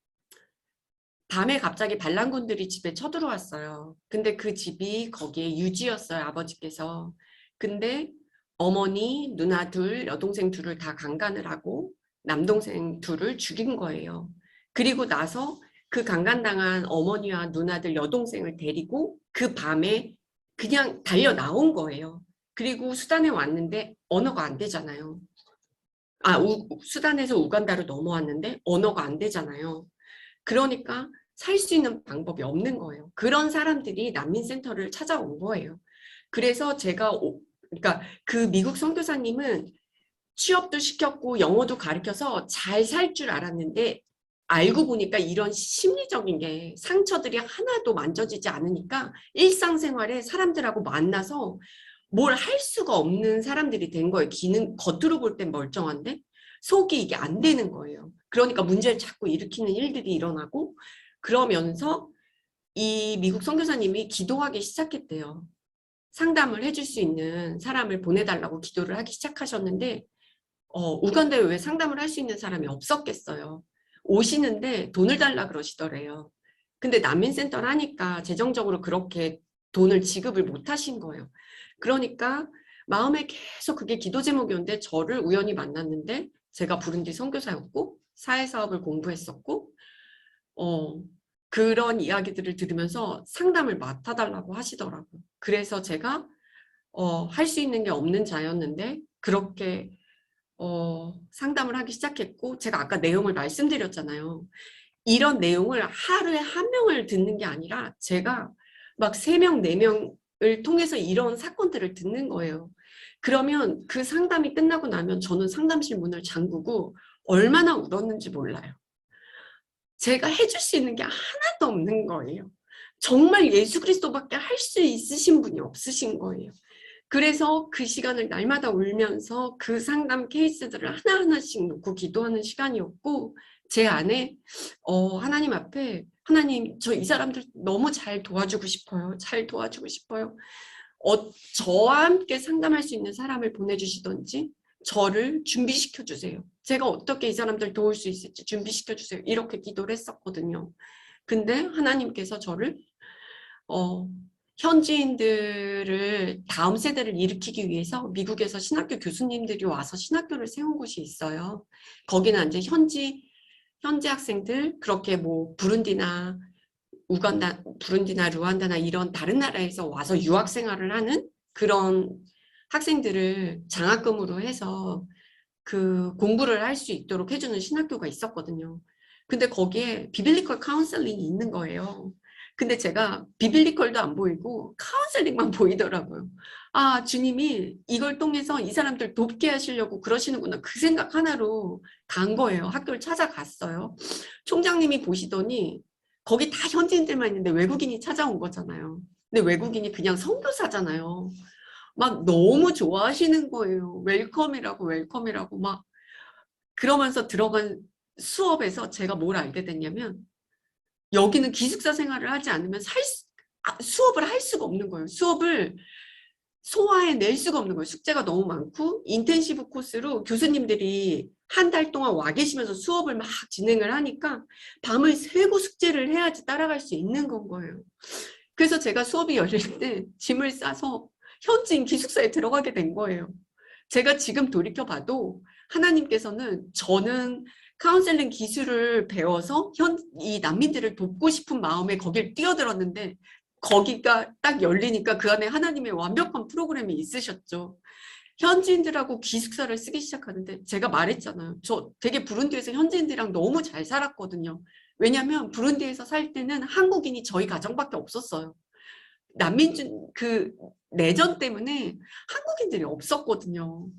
밤에 갑자기 반란군들이 집에 쳐들어왔어요. 근데 그 집이 거기에 유지였어요, 아버지께서. 근데 어머니, 누나 둘, 여동생 둘을 다 강간을 하고 남동생 둘을 죽인 거예요. 그리고 나서 그 강간당한 어머니와 누나들, 여동생을 데리고 그 밤에 그냥 달려 나온 거예요. 그리고 수단에 왔는데 언어가 안 되잖아요. 수단에서 우간다로 넘어왔는데 언어가 안 되잖아요. 그러니까 살 수 있는 방법이 없는 거예요. 그런 사람들이 난민센터를 찾아온 거예요. 그래서 그러니까 그 미국 선교사님은 취업도 시켰고 영어도 가르쳐서 잘 살 줄 알았는데 알고 보니까 이런 심리적인 게 상처들이 하나도 만져지지 않으니까 일상생활에 사람들하고 만나서 뭘 할 수가 없는 사람들이 된 거예요. 겉으로 볼 땐 멀쩡한데 속이 이게 안 되는 거예요. 그러니까 문제를 자꾸 일으키는 일들이 일어나고 그러면서 이 미국 선교사님이 기도하기 시작했대요. 상담을 해줄 수 있는 사람을 보내달라고 기도를 하기 시작하셨는데 우간다에 왜 상담을 할 수 있는 사람이 없었겠어요. 오시는데 돈을 달라 그러시더래요. 근데 난민센터를 하니까 재정적으로 그렇게 돈을 지급을 못 하신 거예요. 그러니까 마음에 계속 그게 기도 제목이었는데 저를 우연히 만났는데 제가 부른디 선교사였고 사회사업을 공부했었고 그런 이야기들을 들으면서 상담을 맡아달라고 하시더라고요. 그래서 제가 할 수 있는 게 없는 자였는데 그렇게 상담을 하기 시작했고 제가 아까 내용을 말씀드렸잖아요. 이런 내용을 하루에 한 명을 듣는 게 아니라 제가 막 3명, 4명을 통해서 이런 사건들을 듣는 거예요. 그러면 그 상담이 끝나고 나면 저는 상담실 문을 잠그고 얼마나 울었는지 몰라요. 제가 해줄 수 있는 게 하나도 없는 거예요. 정말 예수 그리스도밖에 할 수 있으신 분이 없으신 거예요. 그래서 그 시간을 날마다 울면서 그 상담 케이스들을 하나하나씩 놓고 기도하는 시간이었고 제 안에 하나님 앞에 하나님 저 이 사람들 너무 잘 도와주고 싶어요. 잘 도와주고 싶어요. 저와 함께 상담할 수 있는 사람을 보내주시던지 저를 준비시켜 주세요. 제가 어떻게 이 사람들 도울 수 있을지 준비시켜 주세요. 이렇게 기도를 했었거든요. 근데 하나님께서 저를 현지인들을 다음 세대를 일으키기 위해서 미국에서 신학교 교수님들이 와서 신학교를 세운 곳이 있어요. 거기는 이제 현지 학생들 그렇게 뭐 부룬디나 르완다나 이런 다른 나라에서 와서 유학 생활을 하는 그런 학생들을 장학금으로 해서 그 공부를 할 수 있도록 해주는 신학교가 있었거든요. 근데 거기에 비빌리컬 카운셀링이 있는 거예요. 근데 제가 비빌리컬도 안 보이고 카운셀링만 보이더라고요. 아, 주님이 이걸 통해서 이 사람들 돕게 하시려고 그러시는구나. 그 생각 하나로 간 거예요. 학교를 찾아갔어요. 총장님이 보시더니 거기 다 현지인들만 있는데 외국인이 찾아온 거잖아요. 근데 외국인이 그냥 선교사잖아요. 막 너무 좋아하시는 거예요. 웰컴이라고 막 그러면서 들어간 수업에서 제가 뭘 알게 됐냐면 여기는 기숙사 생활을 하지 않으면 수업을 할 수가 없는 거예요. 수업을 소화해낼 수가 없는 거예요. 숙제가 너무 많고 인텐시브 코스로 교수님들이 한 달 동안 와 계시면서 수업을 막 진행을 하니까 밤을 새고 숙제를 해야지 따라갈 수 있는 건 거예요. 그래서 제가 수업이 열릴 때 짐을 싸서 현지인 기숙사에 들어가게 된 거예요. 제가 지금 돌이켜봐도 하나님께서는 저는 카운셀링 기술을 배워서 이 난민들을 돕고 싶은 마음에 거길 뛰어들었는데 거기가 딱 열리니까 그 안에 하나님의 완벽한 프로그램이 있으셨죠. 현지인들하고 기숙사를 쓰기 시작하는데 제가 말했잖아요. 저 되게 부룬디에서 현지인들이랑 너무 잘 살았거든요. 왜냐하면 부룬디에서 살 때는 한국인이 저희 가정밖에 없었어요. 그 내전 때문에 한국인들이 없었거든요.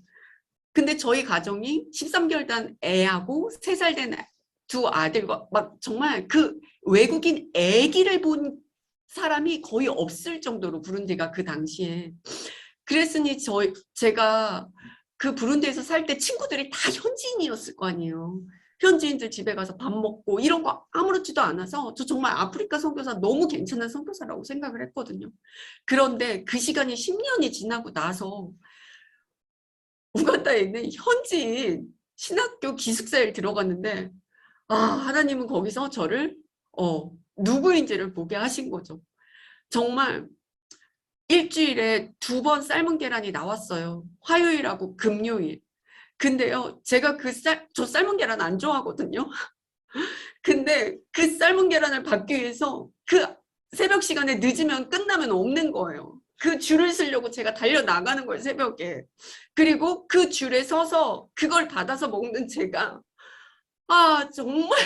근데 저희 가정이 13개월 된 애하고 3살 된 두 아들과 막 정말 그 외국인 애기를 본 사람이 거의 없을 정도로 부룬디가 그 당시에 그랬으니 제가 그 부룬디에서 살 때 친구들이 다 현지인이었을 거 아니에요. 현지인들 집에 가서 밥 먹고 이런 거 아무렇지도 않아서 저 정말 아프리카 선교사 너무 괜찮은 선교사라고 생각을 했거든요. 그런데 그 시간이 10년이 지나고 나서 우간다에 있는 현지인 신학교 기숙사에 들어갔는데 하나님은 거기서 저를 누구인지를 보게 하신 거죠. 정말 일주일에 2번 삶은 계란이 나왔어요. 화요일하고 금요일. 근데요, 제가 저 삶은 계란 안 좋아하거든요. 근데 그 삶은 계란을 받기 위해서 그 새벽 시간에 늦으면 끝나면 없는 거예요. 그 줄을 서려고 제가 달려나가는 거예요, 새벽에. 그리고 그 줄에 서서 그걸 받아서 먹는 제가 정말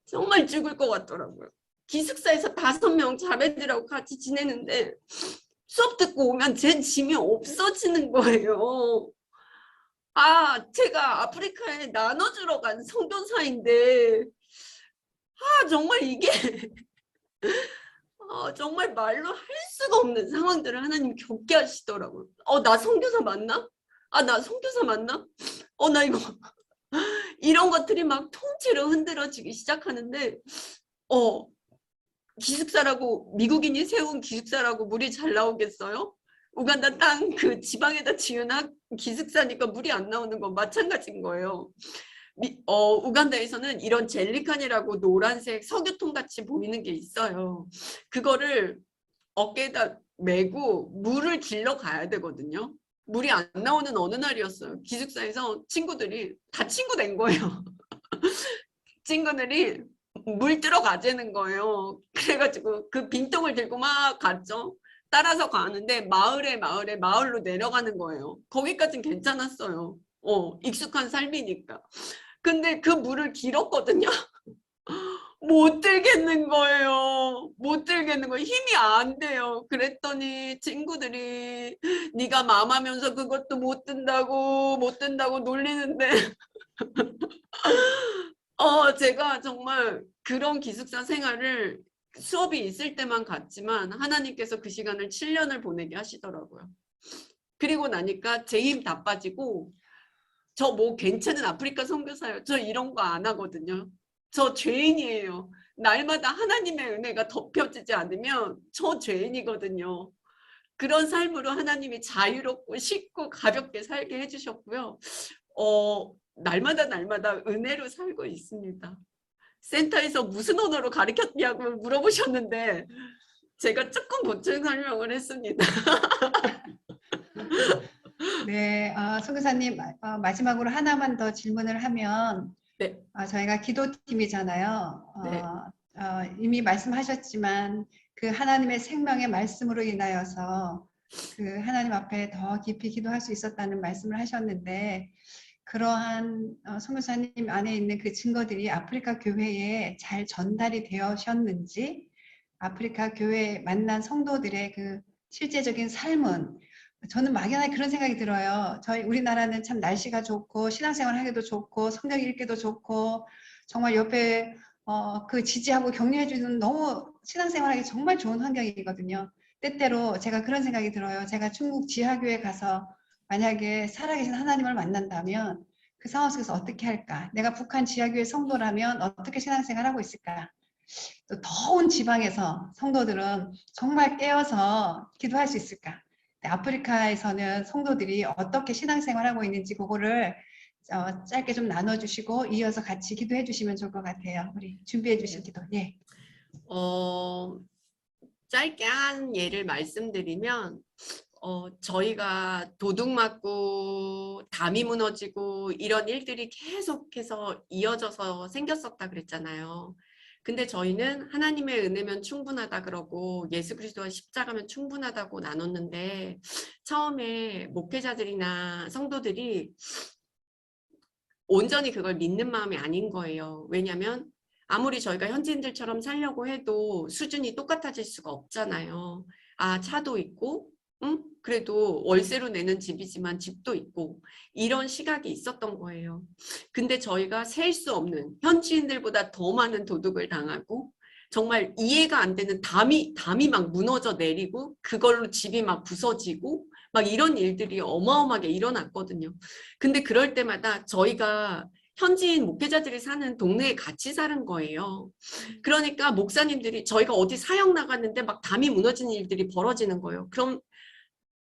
정말 죽을 것 같더라고요. 기숙사에서 5명 자매들하고 같이 지내는데 수업 듣고 오면 제 짐이 없어지는 거예요. 제가 아프리카에 나눠주러 간 선교사인데 정말 이게 정말 말로 할 수가 없는 상황들을 하나님 겪게 하시더라고요. 나 선교사 맞나? 나 선교사 맞나? 나 이거 이런 것들이 막 통째로 흔들어지기 시작하는데 기숙사라고 미국인이 세운 기숙사라고 물이 잘 나오겠어요? 우간다 땅 그 지방에다 지은 기숙사니까 물이 안 나오는 건 마찬가지인 거예요. 우간다에서는 이런 젤리칸이라고 노란색 석유통 같이 보이는 게 있어요. 그거를 어깨에다 메고 물을 길러 가야 되거든요. 물이 안 나오는 어느 날이었어요. 기숙사에서 친구들이 다 친구 된 거예요. 친구들이 물 들어가자는 거예요. 그래가지고 그 빈통을 들고 막 갔죠. 따라서 가는데 마을로 내려가는 거예요. 거기까진 괜찮았어요. 익숙한 삶이니까. 근데 그 물을 길었거든요. 못 들겠는 거예요. 못 들겠는 거예요. 힘이 안 돼요. 그랬더니 친구들이 네가 맘하면서 그것도 못 든다고 놀리는데 제가 정말 그런 기숙사 생활을 수업이 있을 때만 갔지만 하나님께서 그 시간을 7년을 보내게 하시더라고요. 그리고 나니까 제 힘 다 빠지고 저 뭐 괜찮은 아프리카 선교사예요. 저 이런 거 안 하거든요. 저 죄인이에요. 날마다 하나님의 은혜가 덮여지지 않으면 저 죄인이거든요. 그런 삶으로 하나님이 자유롭고 쉽고 가볍게 살게 해주셨고요. 날마다 은혜로 살고 있습니다. 센터에서 무슨 언어로 가르쳤냐고 물어보셨는데 제가 조금 보충 설명을 했습니다. 네, 선교사님 마지막으로 하나만 더 질문을 하면 네. 저희가 기도팀이잖아요. 네. 이미 말씀하셨지만 그 하나님의 생명의 말씀으로 인하여서 그 하나님 앞에 더 깊이 기도할 수 있었다는 말씀을 하셨는데 그러한 선교사님 안에 있는 그 증거들이 아프리카 교회에 잘 전달이 되셨는지 아프리카 교회에 만난 성도들의 그 실제적인 삶은 저는 막연하게 그런 생각이 들어요. 우리나라는 참 날씨가 좋고 신앙생활 하기도 좋고 성경 읽기도 좋고 정말 옆에 그 지지하고 격려해주는 너무 신앙생활하기 정말 좋은 환경이거든요. 때때로 제가 그런 생각이 들어요. 제가 중국 지하교회 가서 만약에 살아계신 하나님을 만난다면 그 상황 속에서 어떻게 할까? 내가 북한 지하교회 성도라면 어떻게 신앙생활하고 있을까? 또 더운 지방에서 성도들은 정말 깨어서 기도할 수 있을까? 아프리카에서는 성도들이 어떻게 신앙생활하고 있는지 그거를 짧게 좀 나눠주시고 이어서 같이 기도해 주시면 좋을 것 같아요. 우리 준비해 주신 기도. 예. 짧게 한 예를 말씀드리면 저희가 도둑 맞고 담이 무너지고 이런 일들이 계속해서 이어져서 생겼었다 그랬잖아요. 근데 저희는 하나님의 은혜면 충분하다 그러고 예수 그리스도와 십자가면 충분하다고 나눴는데 처음에 목회자들이나 성도들이 온전히 그걸 믿는 마음이 아닌 거예요. 왜냐하면 아무리 저희가 현지인들처럼 살려고 해도 수준이 똑같아질 수가 없잖아요. 차도 있고 그래도 월세로 내는 집이지만 집도 있고 이런 시각이 있었던 거예요. 근데 저희가 셀 수 없는 현지인들보다 더 많은 도둑을 당하고 정말 이해가 안 되는 담이 막 무너져 내리고 그걸로 집이 막 부서지고 막 이런 일들이 어마어마하게 일어났거든요. 근데 그럴 때마다 저희가 현지인 목회자들이 사는 동네에 같이 사는 거예요. 그러니까 목사님들이 저희가 어디 사역 나갔는데 막 담이 무너지는 일들이 벌어지는 거예요. 그럼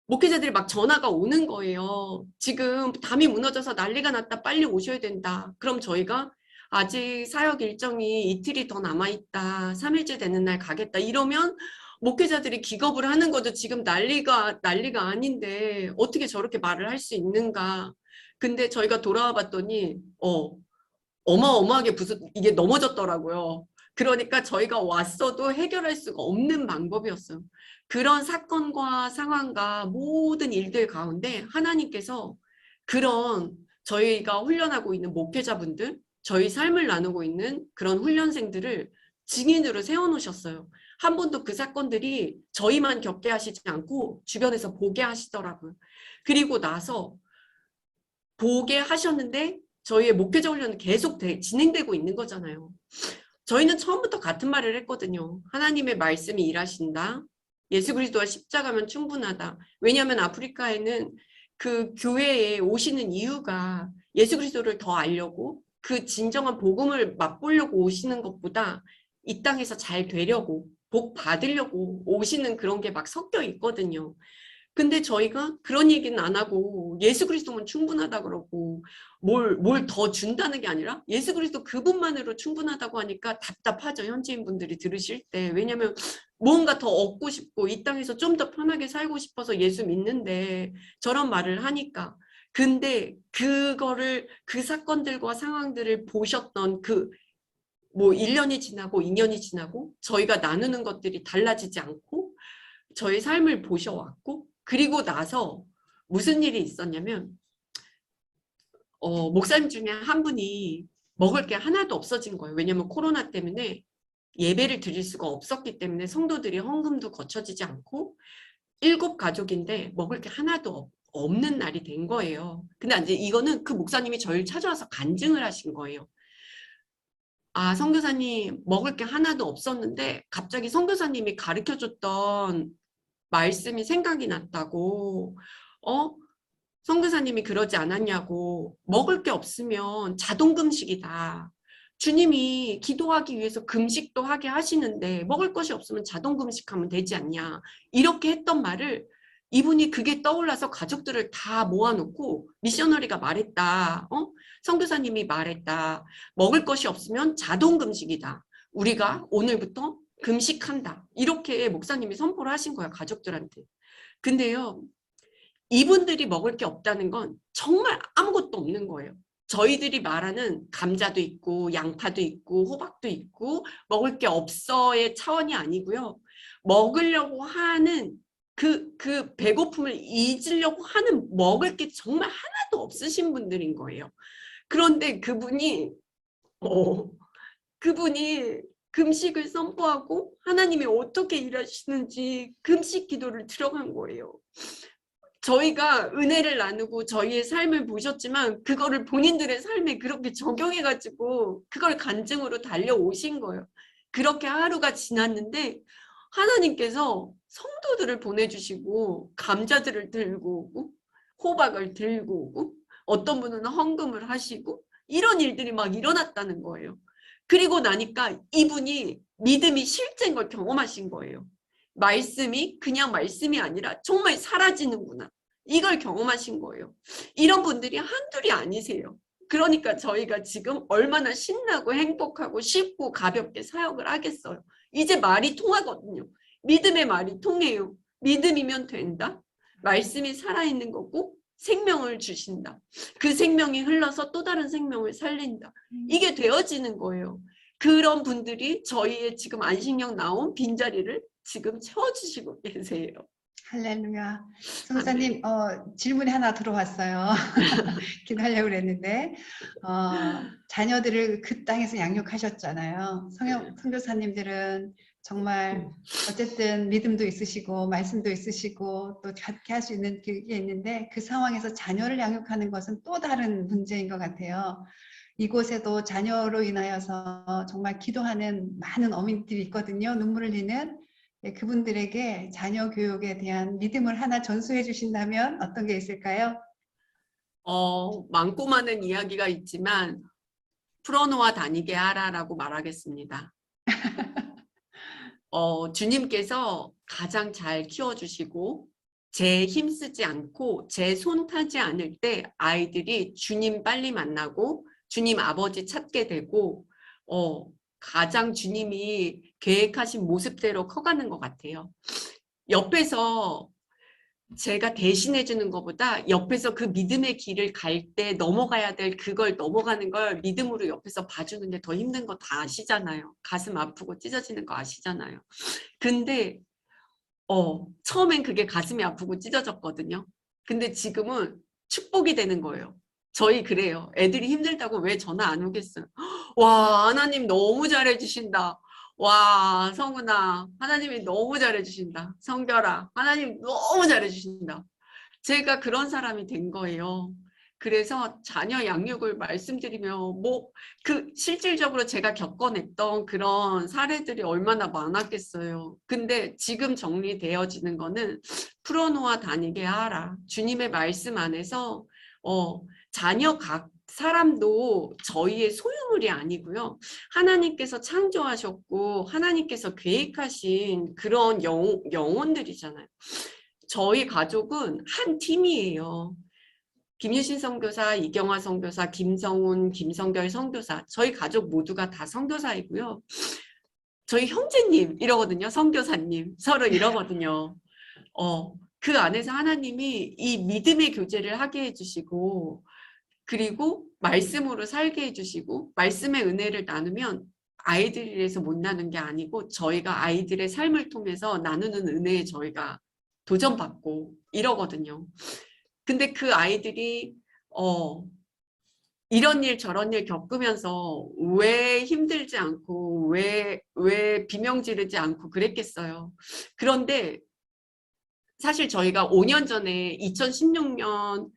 목회자들이 막 전화가 오는 거예요. 지금 담이 무너져서 난리가 났다. 빨리 오셔야 된다. 그럼 저희가 아직 사역 일정이 이틀이 더 남아있다. 3일째 되는 날 가겠다. 이러면 목회자들이 기겁을 하는 거죠. 지금 난리가 아닌데 어떻게 저렇게 말을 할 수 있는가. 근데 저희가 돌아와 봤더니 어마어마하게 이게 넘어졌더라고요. 그러니까 저희가 왔어도 해결할 수가 없는 방법이었어요. 그런 사건과 상황과 모든 일들 가운데 하나님께서 그런 저희가 훈련하고 있는 목회자분들, 저희 삶을 나누고 있는 그런 훈련생들을 증인으로 세워놓으셨어요. 한 번도 그 사건들이 저희만 겪게 하시지 않고 주변에서 보게 하시더라고요. 그리고 나서 보게 하셨는데 저희의 목회자 훈련은 계속 진행되고 있는 거잖아요. 저희는 처음부터 같은 말을 했거든요. 하나님의 말씀이 일하신다. 예수 그리스도와 십자가면 충분하다. 왜냐하면 아프리카에는 그 교회에 오시는 이유가 예수 그리스도를 더 알려고 그 진정한 복음을 맛보려고 오시는 것보다 이 땅에서 잘 되려고 복 받으려고 오시는 그런 게 막 섞여 있거든요. 근데 저희가 그런 얘기는 안 하고 예수 그리스도면 충분하다 그러고 뭘 더 준다는 게 아니라 예수 그리스도 그분만으로 충분하다고 하니까 답답하죠. 현지인 분들이 들으실 때. 왜냐하면 뭔가 더 얻고 싶고 이 땅에서 좀 더 편하게 살고 싶어서 예수 믿는데 저런 말을 하니까. 근데 그거를 그 사건들과 상황들을 보셨던 뭐 1년이 지나고 2년이 지나고 저희가 나누는 것들이 달라지지 않고 저희 삶을 보셔왔고 그리고 나서 무슨 일이 있었냐면 목사님 중에 한 분이 먹을 게 하나도 없어진 거예요. 왜냐하면 코로나 때문에 예배를 드릴 수가 없었기 때문에 성도들이 헌금도 거쳐지지 않고 7가족인데 먹을 게 하나도 없는 날이 된 거예요. 근데 이제 이거는 그 목사님이 저를 찾아와서 간증을 하신 거예요. 아, 선교사님 먹을 게 하나도 없었는데 갑자기 선교사님이 가르쳐줬던 말씀이 생각이 났다고. 선교사님이 그러지 않았냐고. 먹을 게 없으면 자동 금식이다. 주님이 기도하기 위해서 금식도 하게 하시는데 먹을 것이 없으면 자동 금식하면 되지 않냐. 이렇게 했던 말을 이분이 그게 떠올라서 가족들을 다 모아놓고 미셔너리가 말했다. 선교사님이 말했다. 먹을 것이 없으면 자동 금식이다. 우리가 오늘부터 금식한다. 이렇게 목사님이 선포를 하신 거야, 가족들한테. 근데요, 이분들이 먹을 게 없다는 건 정말 아무것도 없는 거예요. 저희들이 말하는 감자도 있고 양파도 있고 호박도 있고 먹을 게 없어의 차원이 아니고요. 먹으려고 하는 그 배고픔을 잊으려고 하는 먹을 게 정말 하나도 없으신 분들인 거예요. 그런데 그분이 금식을 선포하고 하나님이 어떻게 일하시는지 금식 기도를 들어간 거예요. 저희가 은혜를 나누고 저희의 삶을 보셨지만 그거를 본인들의 삶에 그렇게 적용해가지고 그걸 간증으로 달려오신 거예요. 그렇게 하루가 지났는데 하나님께서 성도들을 보내주시고 감자들을 들고 오고 호박을 들고 오고 어떤 분은 헌금을 하시고 이런 일들이 막 일어났다는 거예요. 그리고 나니까 이분이 믿음이 실제인 걸 경험하신 거예요. 말씀이 그냥 말씀이 아니라 정말 사라지는구나. 이걸 경험하신 거예요. 이런 분들이 한둘이 아니세요. 그러니까 저희가 지금 얼마나 신나고 행복하고 쉽고 가볍게 사역을 하겠어요. 이제 말이 통하거든요. 믿음의 말이 통해요. 믿음이면 된다. 말씀이 살아있는 거고 생명을 주신다. 그 생명이 흘러서 또 다른 생명을 살린다. 이게 되어지는 거예요. 그런 분들이 저희의 지금 안식령 나온 빈자리를 지금 채워주시고 계세요. 할렐루야. 선교사님, 질문이 하나 들어왔어요. 기도하려고 그랬는데, 자녀들을 그 땅에서 양육하셨잖아요. 선교사님들은 정말 어쨌든 믿음도 있으시고 말씀도 있으시고 또 같이 할 수 있는 게 있는데 그 상황에서 자녀를 양육하는 것은 또 다른 문제인 것 같아요. 이곳에도 자녀로 인하여서 정말 기도하는 많은 어민들이 있거든요. 눈물을 흘리는. 그분들에게 자녀 교육에 대한 믿음을 하나 전수해 주신다면 어떤 게 있을까요? 많고 많은 이야기가 있지만 풀어놓아 다니게 하라라고 말하겠습니다. 주님께서 가장 잘 키워주시고 제 힘쓰지 않고 제 손 타지 않을 때 아이들이 주님 빨리 만나고 주님 아버지 찾게 되고 가장 주님이 계획하신 모습대로 커가는 것 같아요. 옆에서 제가 대신해 주는 것보다 옆에서 그 믿음의 길을 갈 때 넘어가야 될 그걸 넘어가는 걸 믿음으로 옆에서 봐주는 게 더 힘든 거 다 아시잖아요. 가슴 아프고 찢어지는 거 아시잖아요. 근데 처음엔 그게 가슴이 아프고 찢어졌거든요. 근데 지금은 축복이 되는 거예요. 저희 그래요. 애들이 힘들다고 왜 전화 안 오겠어요. 와, 하나님 너무 잘해주신다. 와, 성은아, 하나님이 너무 잘해주신다. 성결아, 하나님 너무 잘해주신다. 제가 그런 사람이 된 거예요. 그래서 자녀 양육을 말씀드리면 실질적으로 제가 겪어냈던 그런 사례들이 얼마나 많았겠어요. 근데 지금 정리되어지는 거는 풀어놓아 다니게 하라. 주님의 말씀 안에서 자녀 각 사람도 저희의 소유물이 아니고요. 하나님께서 창조하셨고 하나님께서 계획하신 그런 영혼들이잖아요. 저희 가족은 한 팀이에요. 김유신 선교사, 이경화 선교사, 김성훈, 김성결 선교사, 저희 가족 모두가 다 선교사이고요. 저희 형제님 이러거든요. 선교사님 서로 이러거든요. 그 안에서 하나님이 이 믿음의 교제를 하게 해주시고 그리고 말씀으로 살게 해주시고 말씀의 은혜를 나누면 아이들에 대해서 못 나누는 게 아니고 저희가 아이들의 삶을 통해서 나누는 은혜에 저희가 도전받고 이러거든요. 근데 그 아이들이 이런 일 저런 일 겪으면서 왜 힘들지 않고 왜 비명 지르지 않고 그랬겠어요. 그런데 사실 저희가 5년 전에 2016년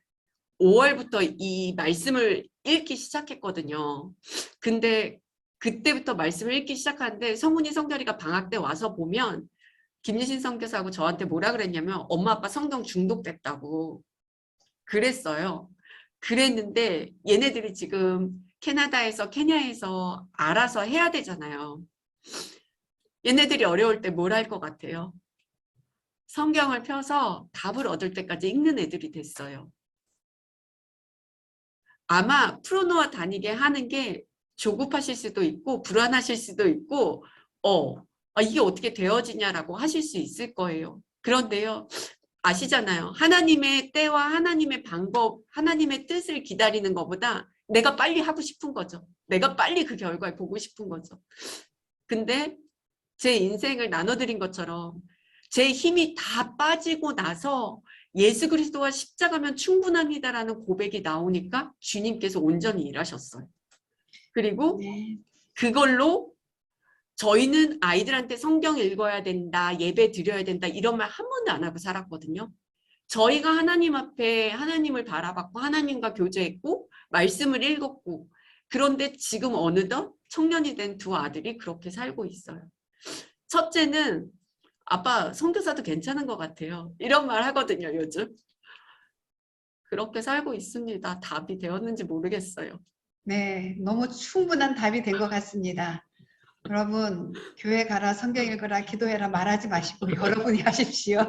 5월부터 이 말씀을 읽기 시작했거든요. 근데 그때부터 말씀을 읽기 시작하는데 성훈이 성결이가 방학 때 와서 보면 김유신 선교사하고 저한테 뭐라 그랬냐면 엄마 아빠 성경 중독됐다고 그랬어요. 그랬는데 얘네들이 지금 케냐에서 알아서 해야 되잖아요. 얘네들이 어려울 때 뭘 할 것 같아요? 성경을 펴서 답을 얻을 때까지 읽는 애들이 됐어요. 아마 풀어놓아 다니게 하는 게 조급하실 수도 있고 불안하실 수도 있고 이게 어떻게 되어지냐라고 하실 수 있을 거예요. 그런데요. 아시잖아요. 하나님의 때와 하나님의 방법, 하나님의 뜻을 기다리는 것보다 내가 빨리 하고 싶은 거죠. 내가 빨리 그 결과를 보고 싶은 거죠. 근데 제 인생을 나눠드린 것처럼 제 힘이 다 빠지고 나서 예수 그리스도와 십자가면 충분합니다라는 고백이 나오니까 주님께서 온전히 일하셨어요. 그리고 그걸로 저희는 아이들한테 성경 읽어야 된다, 예배 드려야 된다 이런 말 한 번도 안 하고 살았거든요. 저희가 하나님 앞에 하나님을 바라봤고 하나님과 교제했고 말씀을 읽었고 그런데 지금 어느덧 청년이 된 두 아들이 그렇게 살고 있어요. 첫째는 아빠 선교사도 괜찮은 것 같아요. 이런 말 하거든요, 요즘. 그렇게 살고 있습니다. 답이 되었는지 모르겠어요. 네, 너무 충분한 답이 된 것 같습니다. 여러분, 교회 가라, 성경 읽어라, 기도해라 말하지 마시고 여러분이 하십시오.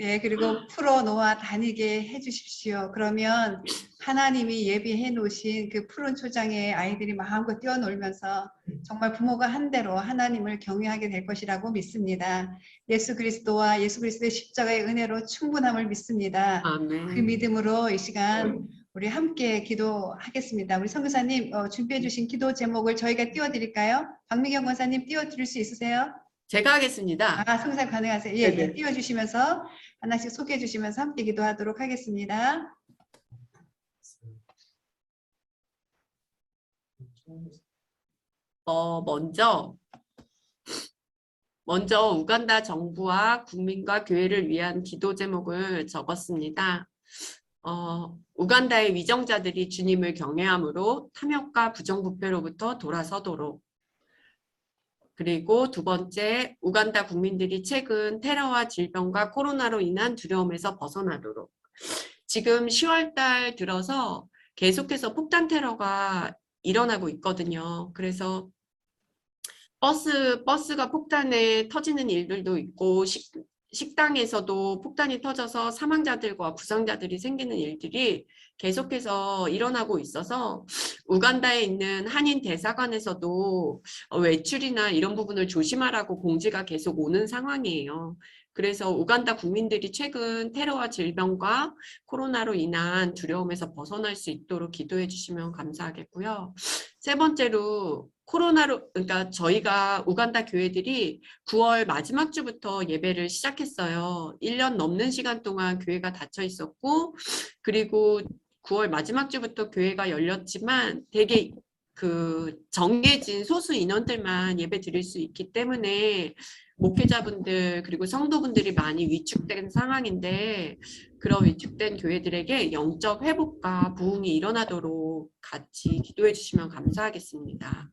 예, 그리고 풀어놓아 다니게 해주십시오. 그러면 하나님이 예비해 놓으신 그 푸른 초장에 아이들이 마음껏 뛰어놀면서 정말 부모가 한 대로 하나님을 경외하게 될 것이라고 믿습니다. 예수 그리스도와 예수 그리스도의 십자가의 은혜로 충분함을 믿습니다. 아멘. 그 믿음으로 이 시간 우리 함께 기도하겠습니다. 우리 선교사님 준비해 주신 기도 제목을 저희가 띄워드릴까요? 박미경 권사님 띄워드릴 수 있으세요? 제가 하겠습니다. 선교사님 가능하세요? 예, 예, 띄워주시면서 하나씩 소개해 주시면서 함께 기도하도록 하겠습니다. 먼저 우간다 정부와 국민과 교회를 위한 기도 제목을 적었습니다. 우간다의 위정자들이 주님을 경외함으로 탐욕과 부정부패로부터 돌아서도록. 그리고 두 번째, 우간다 국민들이 최근 테러와 질병과 코로나로 인한 두려움에서 벗어나도록. 지금 10월 달 들어서 계속해서 폭탄 테러가 일어나고 있거든요. 그래서 버스가 폭탄에 터지는 일들도 있고, 식당에서도 폭탄이 터져서 사망자들과 부상자들이 생기는 일들이 계속해서 일어나고 있어서 우간다에 있는 한인 대사관에서도 외출이나 이런 부분을 조심하라고 공지가 계속 오는 상황이에요. 그래서 우간다 국민들이 최근 테러와 질병과 코로나로 인한 두려움에서 벗어날 수 있도록 기도해 주시면 감사하겠고요. 세 번째로 그러니까 저희가 우간다 교회들이 9월 마지막 주부터 예배를 시작했어요. 1년 넘는 시간 동안 교회가 닫혀 있었고, 그리고 9월 마지막 주부터 교회가 열렸지만 되게 그 정해진 소수 인원들만 예배 드릴 수 있기 때문에 목회자분들 그리고 성도분들이 많이 위축된 상황인데, 그런 위축된 교회들에게 영적 회복과 부흥이 일어나도록 같이 기도해 주시면 감사하겠습니다.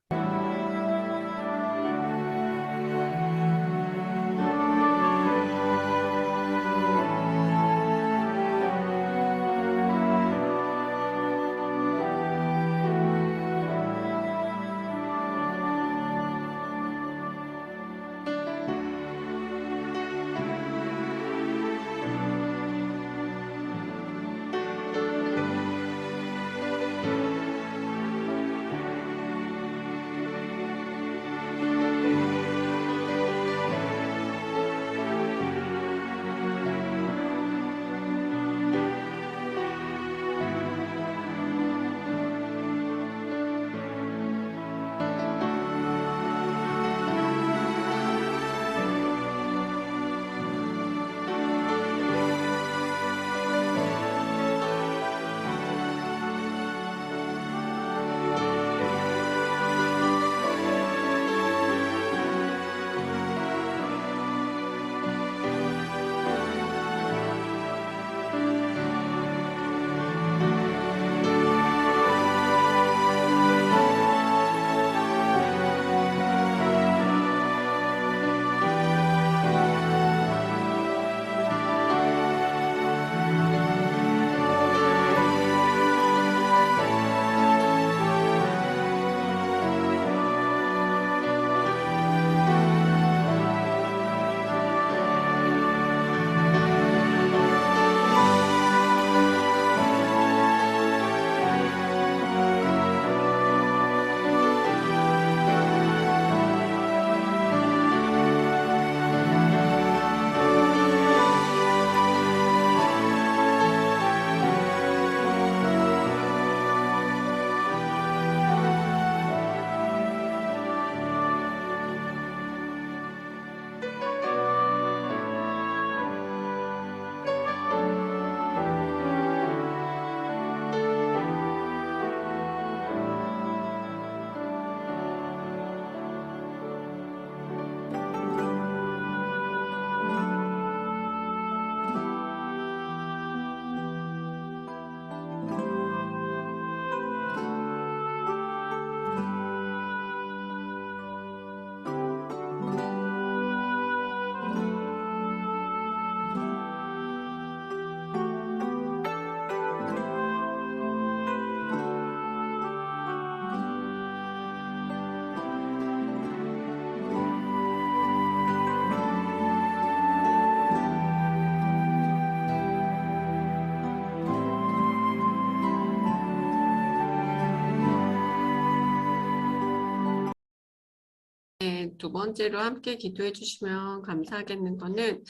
네, 두 번째로 함께 기도해 주시면 감사하겠는 거는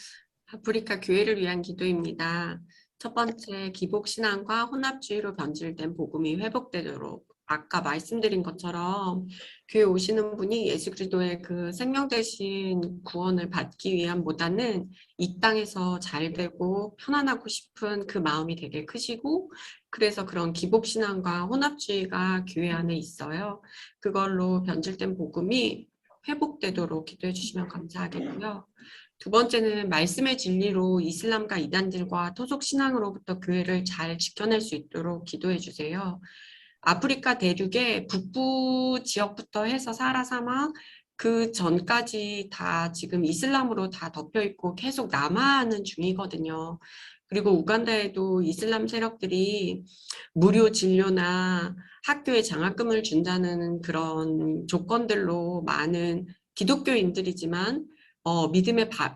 아프리카 교회를 위한 기도입니다. 첫 번째, 기복신앙과 혼합주의로 변질된 복음이 회복되도록 아까 말씀드린 것처럼 교회 오시는 분이 예수 그리스도의 그 생명 대신 구원을 받기 위함보다는 이 땅에서 잘 되고 편안하고 싶은 그 마음이 되게 크시고, 그래서 그런 기복신앙과 혼합주의가 교회 안에 있어요. 그걸로 변질된 복음이 회복되도록 기도해 주시면 감사하겠고요. 두 번째는 말씀의 진리로 이슬람과 이단들과 토속 신앙으로부터 교회를 잘 지켜낼 수 있도록 기도해 주세요. 아프리카 대륙의 북부 지역부터 해서 사하라 사막, 그 전까지 다 지금 이슬람으로 다 덮여 있고 계속 남하하는 중이거든요. 그리고 우간다에도 이슬람 세력들이 무료 진료나 학교에 장학금을 준다는 그런 조건들로 많은 기독교인들이지만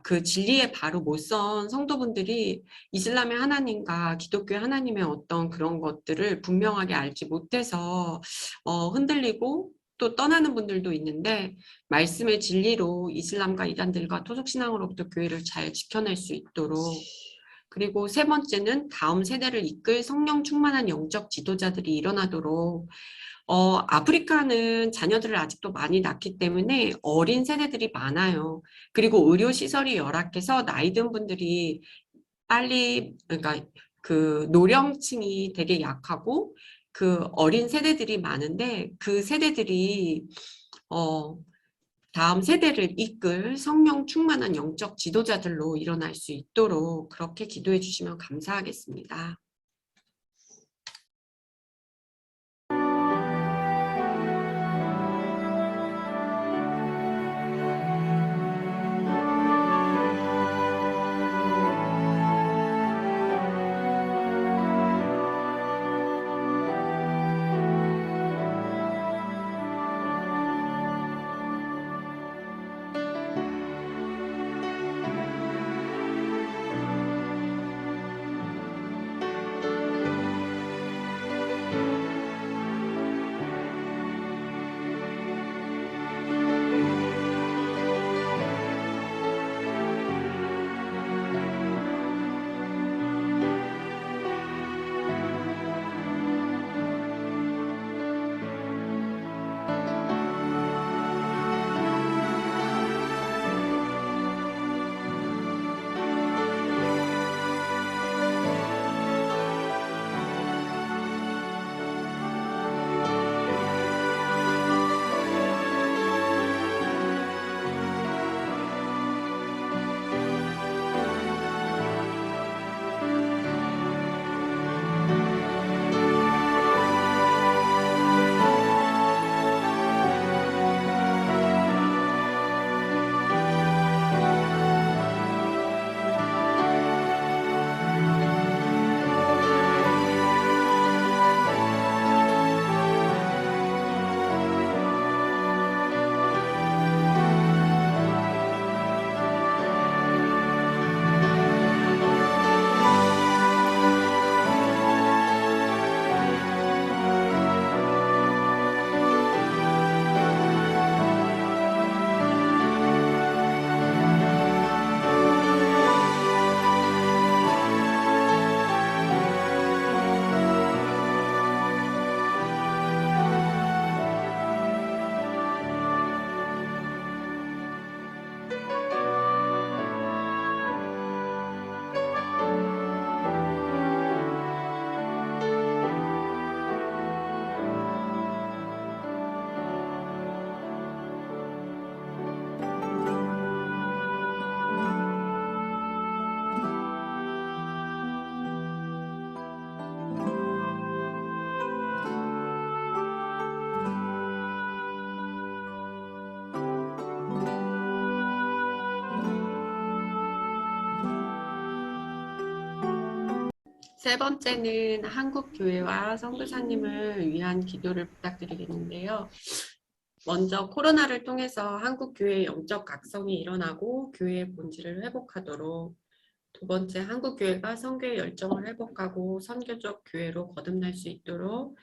그 진리에 바로 못 선 성도분들이 이슬람의 하나님과 기독교의 하나님의 어떤 그런 것들을 분명하게 알지 못해서 흔들리고 또 떠나는 분들도 있는데, 말씀의 진리로 이슬람과 이단들과 토속신앙으로부터 교회를 잘 지켜낼 수 있도록, 그리고 세 번째는 다음 세대를 이끌 성령 충만한 영적 지도자들이 일어나도록, 아프리카는 자녀들을 아직도 많이 낳기 때문에 어린 세대들이 많아요. 그리고 의료 시설이 열악해서 나이 든 분들이 빨리, 그러니까 그 노령층이 되게 약하고 그 어린 세대들이 많은데, 그 세대들이 다음 세대를 이끌 성령 충만한 영적 지도자들로 일어날 수 있도록 그렇게 기도해 주시면 감사하겠습니다. 세 번째는 한국 교회와 선교사님을 위한 기도를 부탁드리겠는데요. 먼저 코로나를 통해서 한국 교회의 영적 각성이 일어나고 교회의 본질을 회복하도록, 두 번째, 한국 교회가 선교의 열정을 회복하고 선교적 교회로 거듭날 수 있도록,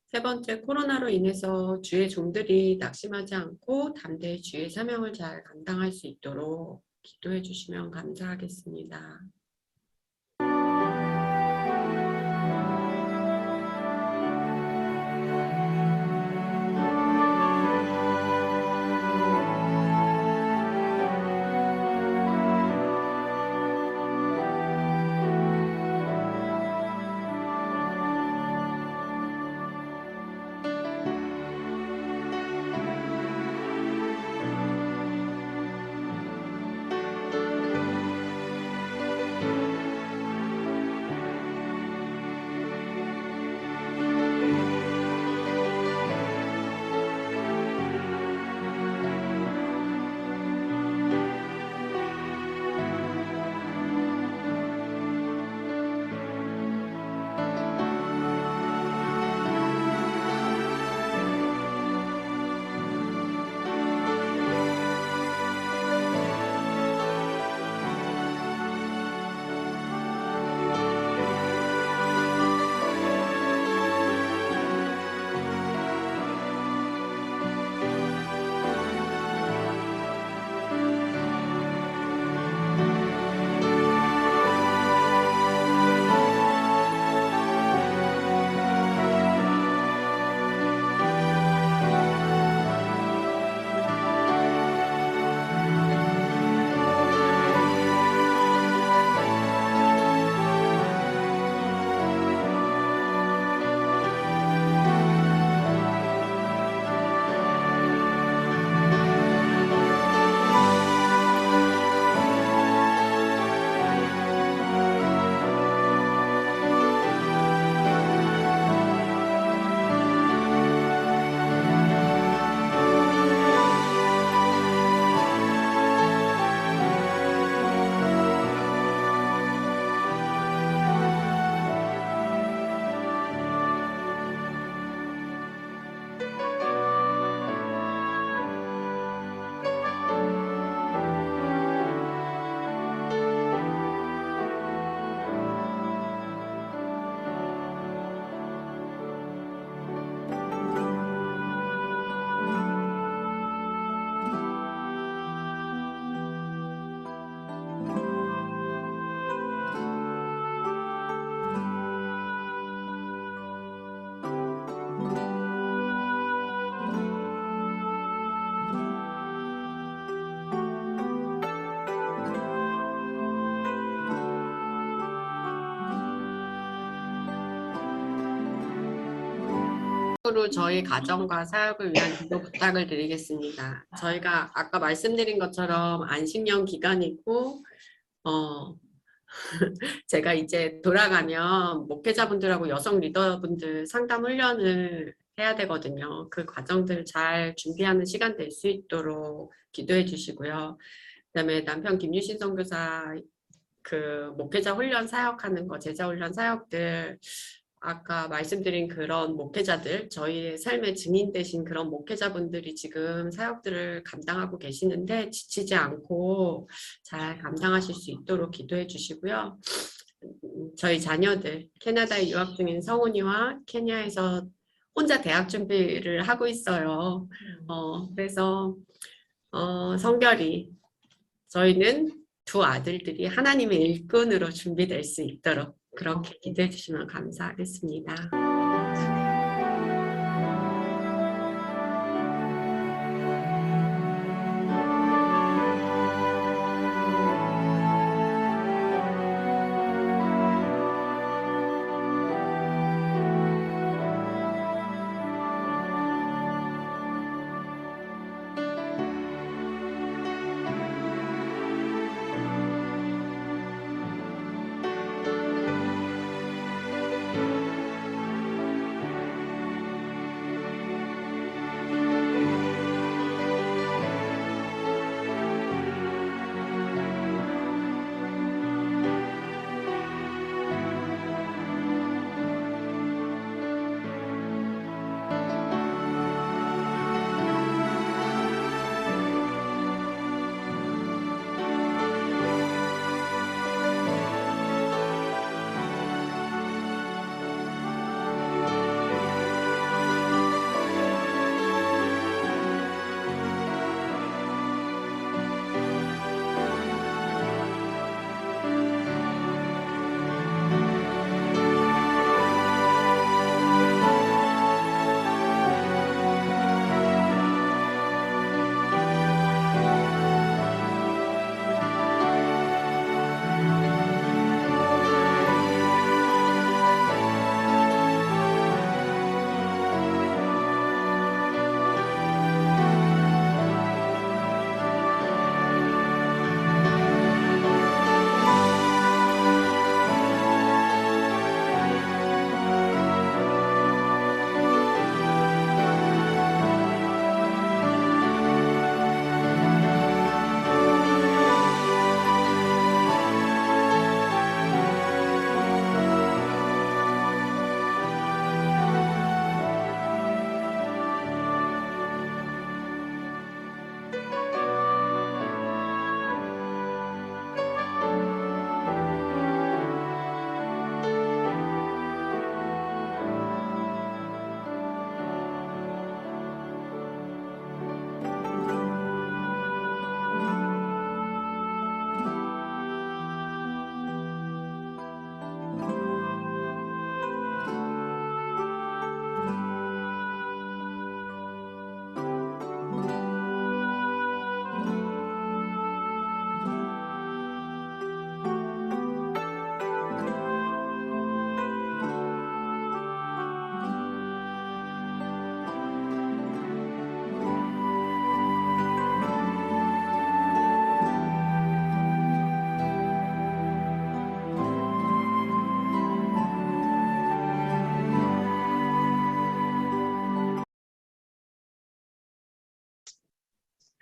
세 번째, 코로나로 인해서 주의 종들이 낙심하지 않고 담대히 주의 사명을 잘 감당할 수 있도록 기도해 주시면 감사하겠습니다. 마지막으로 저희 가정과 사역을 위한 기도 부탁을 드리겠습니다. 저희가 아까 말씀드린 것처럼 안식년 기간이고, 제가 이제 돌아가면 목회자분들하고 여성 리더분들 상담 훈련을 해야 되거든요. 그 과정들 잘 준비하는 시간 될 수 있도록 기도해 주시고요. 그다음에 남편 김유신 선교사 그 목회자 훈련 사역하는 거, 제자 훈련 사역들 아까 말씀드린 그런 목회자들, 저희의 삶의 증인 되신 그런 목회자분들이 지금 사역들을 감당하고 계시는데 지치지 않고 잘 감당하실 수 있도록 기도해 주시고요. 저희 자녀들, 캐나다에 유학 중인 성훈이와 케냐에서 혼자 대학 준비를 하고 있어요. 그래서 성결이 저희는 두 아들들이 하나님의 일꾼으로 준비될 수 있도록 그렇게 기도해 주시면 감사하겠습니다.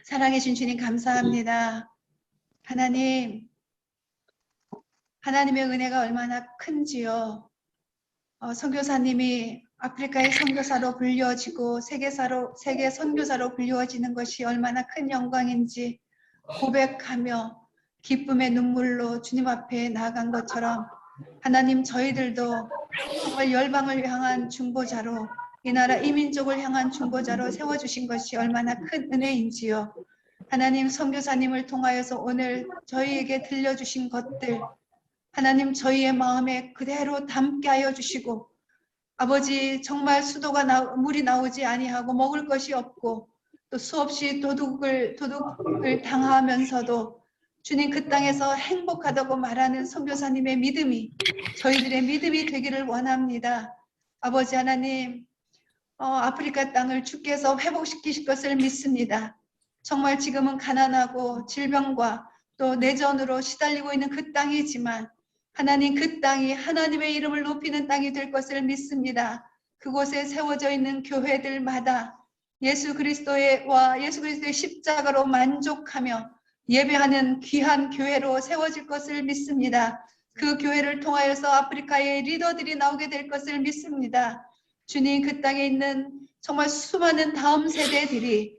사랑해 준 주님 감사합니다. 하나님, 하나님의 은혜가 얼마나 큰지요. 선교사님이 아프리카의 선교사로 불려지고 세계 선교사로 불려지는 것이 얼마나 큰 영광인지 고백하며 기쁨의 눈물로 주님 앞에 나아간 것처럼 하나님 저희들도 정말 열방을 향한 중보자로 이 나라 이민족을 향한 중보자로 세워주신 것이 얼마나 큰 은혜인지요. 하나님 선교사님을 통하여서 오늘 저희에게 들려주신 것들 하나님 저희의 마음에 그대로 담게 하여 주시고 아버지 정말 물이 나오지 아니하고 먹을 것이 없고 또 수없이 도둑을 당하면서도 주님 그 땅에서 행복하다고 말하는 선교사님의 믿음이 저희들의 믿음이 되기를 원합니다. 아버지 하나님 아프리카 땅을 주께서 회복시키실 것을 믿습니다. 정말 지금은 가난하고 질병과 또 내전으로 시달리고 있는 그 땅이지만 하나님, 그 땅이 하나님의 이름을 높이는 땅이 될 것을 믿습니다. 그곳에 세워져 있는 교회들마다 예수 그리스도의 십자가로 만족하며 예배하는 귀한 교회로 세워질 것을 믿습니다. 그 교회를 통하여서 아프리카의 리더들이 나오게 될 것을 믿습니다. 주님, 그 땅에 있는 정말 수많은 다음 세대들이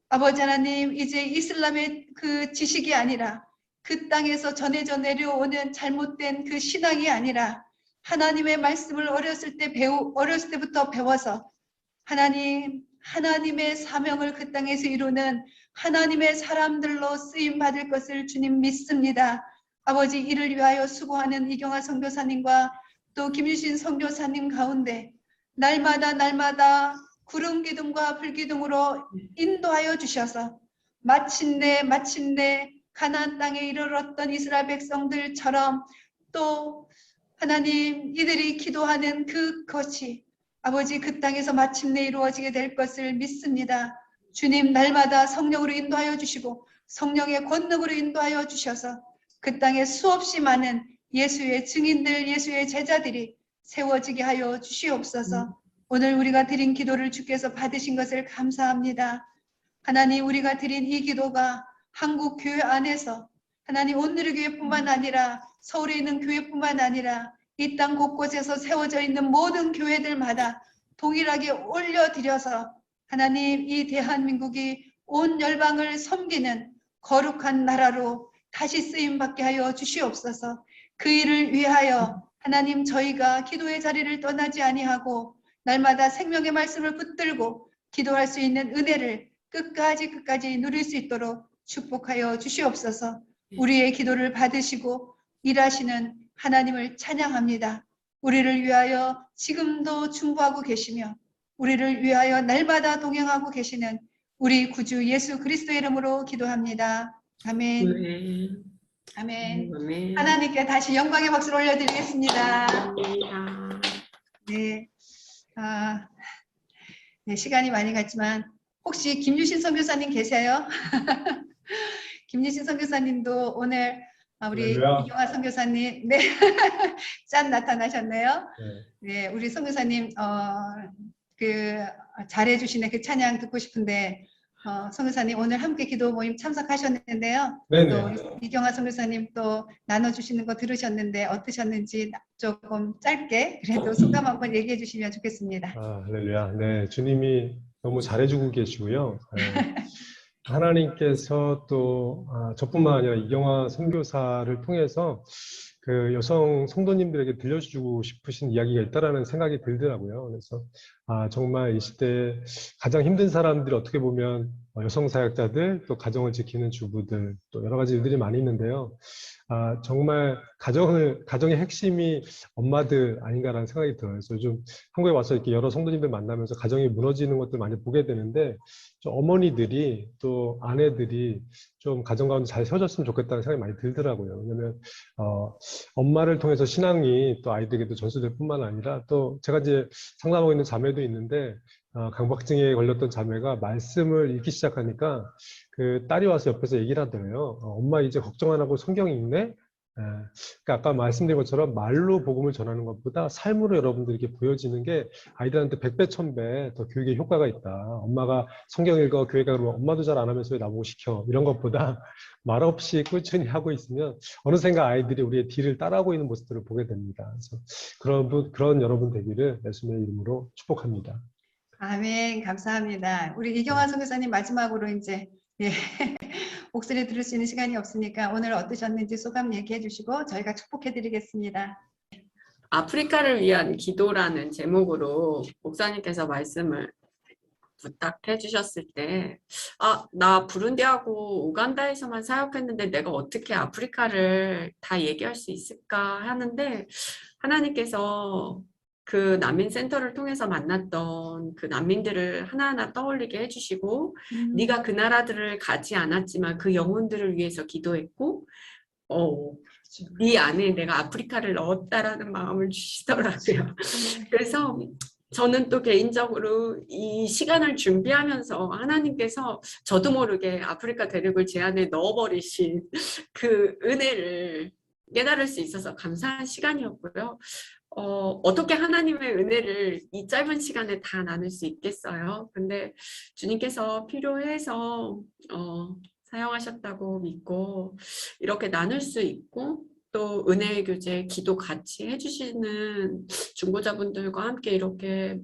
아버지 하나님, 이제 이슬람의 그 지식이 아니라 그 땅에서 전해져 내려오는 잘못된 그 신앙이 아니라 하나님의 말씀을 어렸을 때부터 배워서 하나님의 사명을 그 땅에서 이루는 하나님의 사람들로 쓰임 받을 것을 주님 믿습니다. 아버지, 이를 위하여 수고하는 이경아 선교사님과 또 김유신 선교사님 가운데 날마다 구름 기둥과 불 기둥으로 인도하여 주셔서 마침내 가나안 땅에 이르렀던 이스라엘 백성들처럼 또 하나님, 이들이 기도하는 그것이 아버지 그 땅에서 마침내 이루어지게 될 것을 믿습니다. 주님, 날마다 성령으로 인도하여 주시고 성령의 권능으로 인도하여 주셔서 그 땅에 수없이 많은 예수의 증인들, 예수의 제자들이 세워지게 하여 주시옵소서. 오늘 우리가 드린 기도를 주께서 받으신 것을 감사합니다. 하나님, 우리가 드린 이 기도가 한국 교회 안에서 하나님, 온누리교회뿐만 아니라 서울에 있는 교회뿐만 아니라 이 땅 곳곳에서 세워져 있는 모든 교회들마다 동일하게 올려드려서 하나님, 이 대한민국이 온 열방을 섬기는 거룩한 나라로 다시 쓰임받게 하여 주시옵소서. 그 일을 위하여 하나님, 저희가 기도의 자리를 떠나지 아니하고 날마다 생명의 말씀을 붙들고 기도할 수 있는 은혜를 끝까지 누릴 수 있도록 축복하여 주시옵소서. 우리의 기도를 받으시고 일하시는 하나님을 찬양합니다. 우리를 위하여 지금도 중보하고 계시며 우리를 위하여 날마다 동행하고 계시는 우리 구주 예수 그리스도의 이름으로 기도합니다. 아멘. 아멘. 아멘. 아멘. 하나님께 다시 영광의 박수를 올려드리겠습니다. 감사합니다. 네. 네, 시간이 많이 갔지만 혹시 김유신 선교사님 계세요? 김유신 선교사님도 오늘 우리 이경아 선교사님, 네, 짠 나타나셨네요. 네, 우리 선교사님 잘해주시는 그 찬양 듣고 싶은데 선교사님 오늘 함께 기도 모임 참석하셨는데요. 네네. 또 우리 이경아 선교사님 또 나눠주시는 거 들으셨는데 어떠셨는지 조금 짧게 그래도 소감 한번 얘기해 주시면 좋겠습니다. 할렐루야. 네, 주님이 너무 잘해주고 계시고요. 하나님께서 또 저뿐만 아니라 이경아 선교사를 통해서 그 여성 성도님들에게 들려주고 싶으신 이야기가 있다라는 생각이 들더라고요. 그래서 정말 이 시대에 가장 힘든 사람들이 어떻게 보면 여성 사역자들, 또 가정을 지키는 주부들, 또 여러 가지 일들이 많이 있는데요. 정말 가정의 핵심이 엄마들 아닌가라는 생각이 들어요. 그래서 요즘 한국에 와서 이렇게 여러 성도님들 만나면서 가정이 무너지는 것들 많이 보게 되는데, 좀 어머니들이 또 아내들이 좀 가정 가운데 잘 세워졌으면 좋겠다는 생각이 많이 들더라고요. 왜냐면 엄마를 통해서 신앙이 또 아이들에게도 전수될 뿐만 아니라 또 제가 이제 상담하고 있는 자매도 있는데 강박증에 걸렸던 자매가 말씀을 읽기 시작하니까 그 딸이 와서 옆에서 얘기를 하더래요. 엄마 이제 걱정 안 하고 성경 읽네? 그러니까 아까 말씀드린 것처럼 말로 복음을 전하는 것보다 삶으로 여러분들에게 보여지는 게 아이들한테 100배, 1000배 더 교육에 효과가 있다. 엄마가 성경 읽어, 교회 가 그러면 엄마도 잘 안 하면서 왜 나보고 시켜? 이런 것보다 말 없이 꾸준히 하고 있으면 어느샌가 아이들이 우리의 뒤를 따라하고 있는 모습들을 보게 됩니다. 그래서 그런 여러분 되기를 예수님의 이름으로 축복합니다. 아멘. 감사합니다. 우리 이경아 선교사님 마지막으로 이제 목소리 들을 수 있는 시간이 없으니까 오늘 어떠셨는지 소감 얘기해 주시고 저희가 축복해 드리겠습니다. 아프리카를 위한 기도라는 제목으로 목사님께서 말씀을 부탁해 주셨을 때 나 부룬디하고 우간다에서만 사역했는데 내가 어떻게 아프리카를 다 얘기할 수 있을까 하는데 하나님께서 그 난민센터를 통해서 만났던 그 난민들을 하나하나 떠올리게 해주시고 네가 그 나라들을 가지 않았지만 그 영혼들을 위해서 기도했고 네 안에 내가 아프리카를 넣었다라는 마음을 주시더라고요. 그래서 저는 또 개인적으로 이 시간을 준비하면서 하나님께서 저도 모르게 아프리카 대륙을 제 안에 넣어버리신 그 은혜를 깨달을 수 있어서 감사한 시간이었고요. 어떻게 하나님의 은혜를 이 짧은 시간에 다 나눌 수 있겠어요? 근데 주님께서 필요해서 사용하셨다고 믿고 이렇게 나눌 수 있고 또 은혜의 교제, 기도 같이 해주시는 중보자분들과 함께 이렇게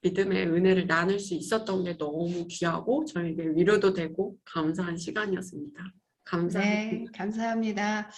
믿음의 은혜를 나눌 수 있었던 게 너무 귀하고 저에게 위로도 되고 감사한 시간이었습니다. 감사합니다. 네, 감사합니다.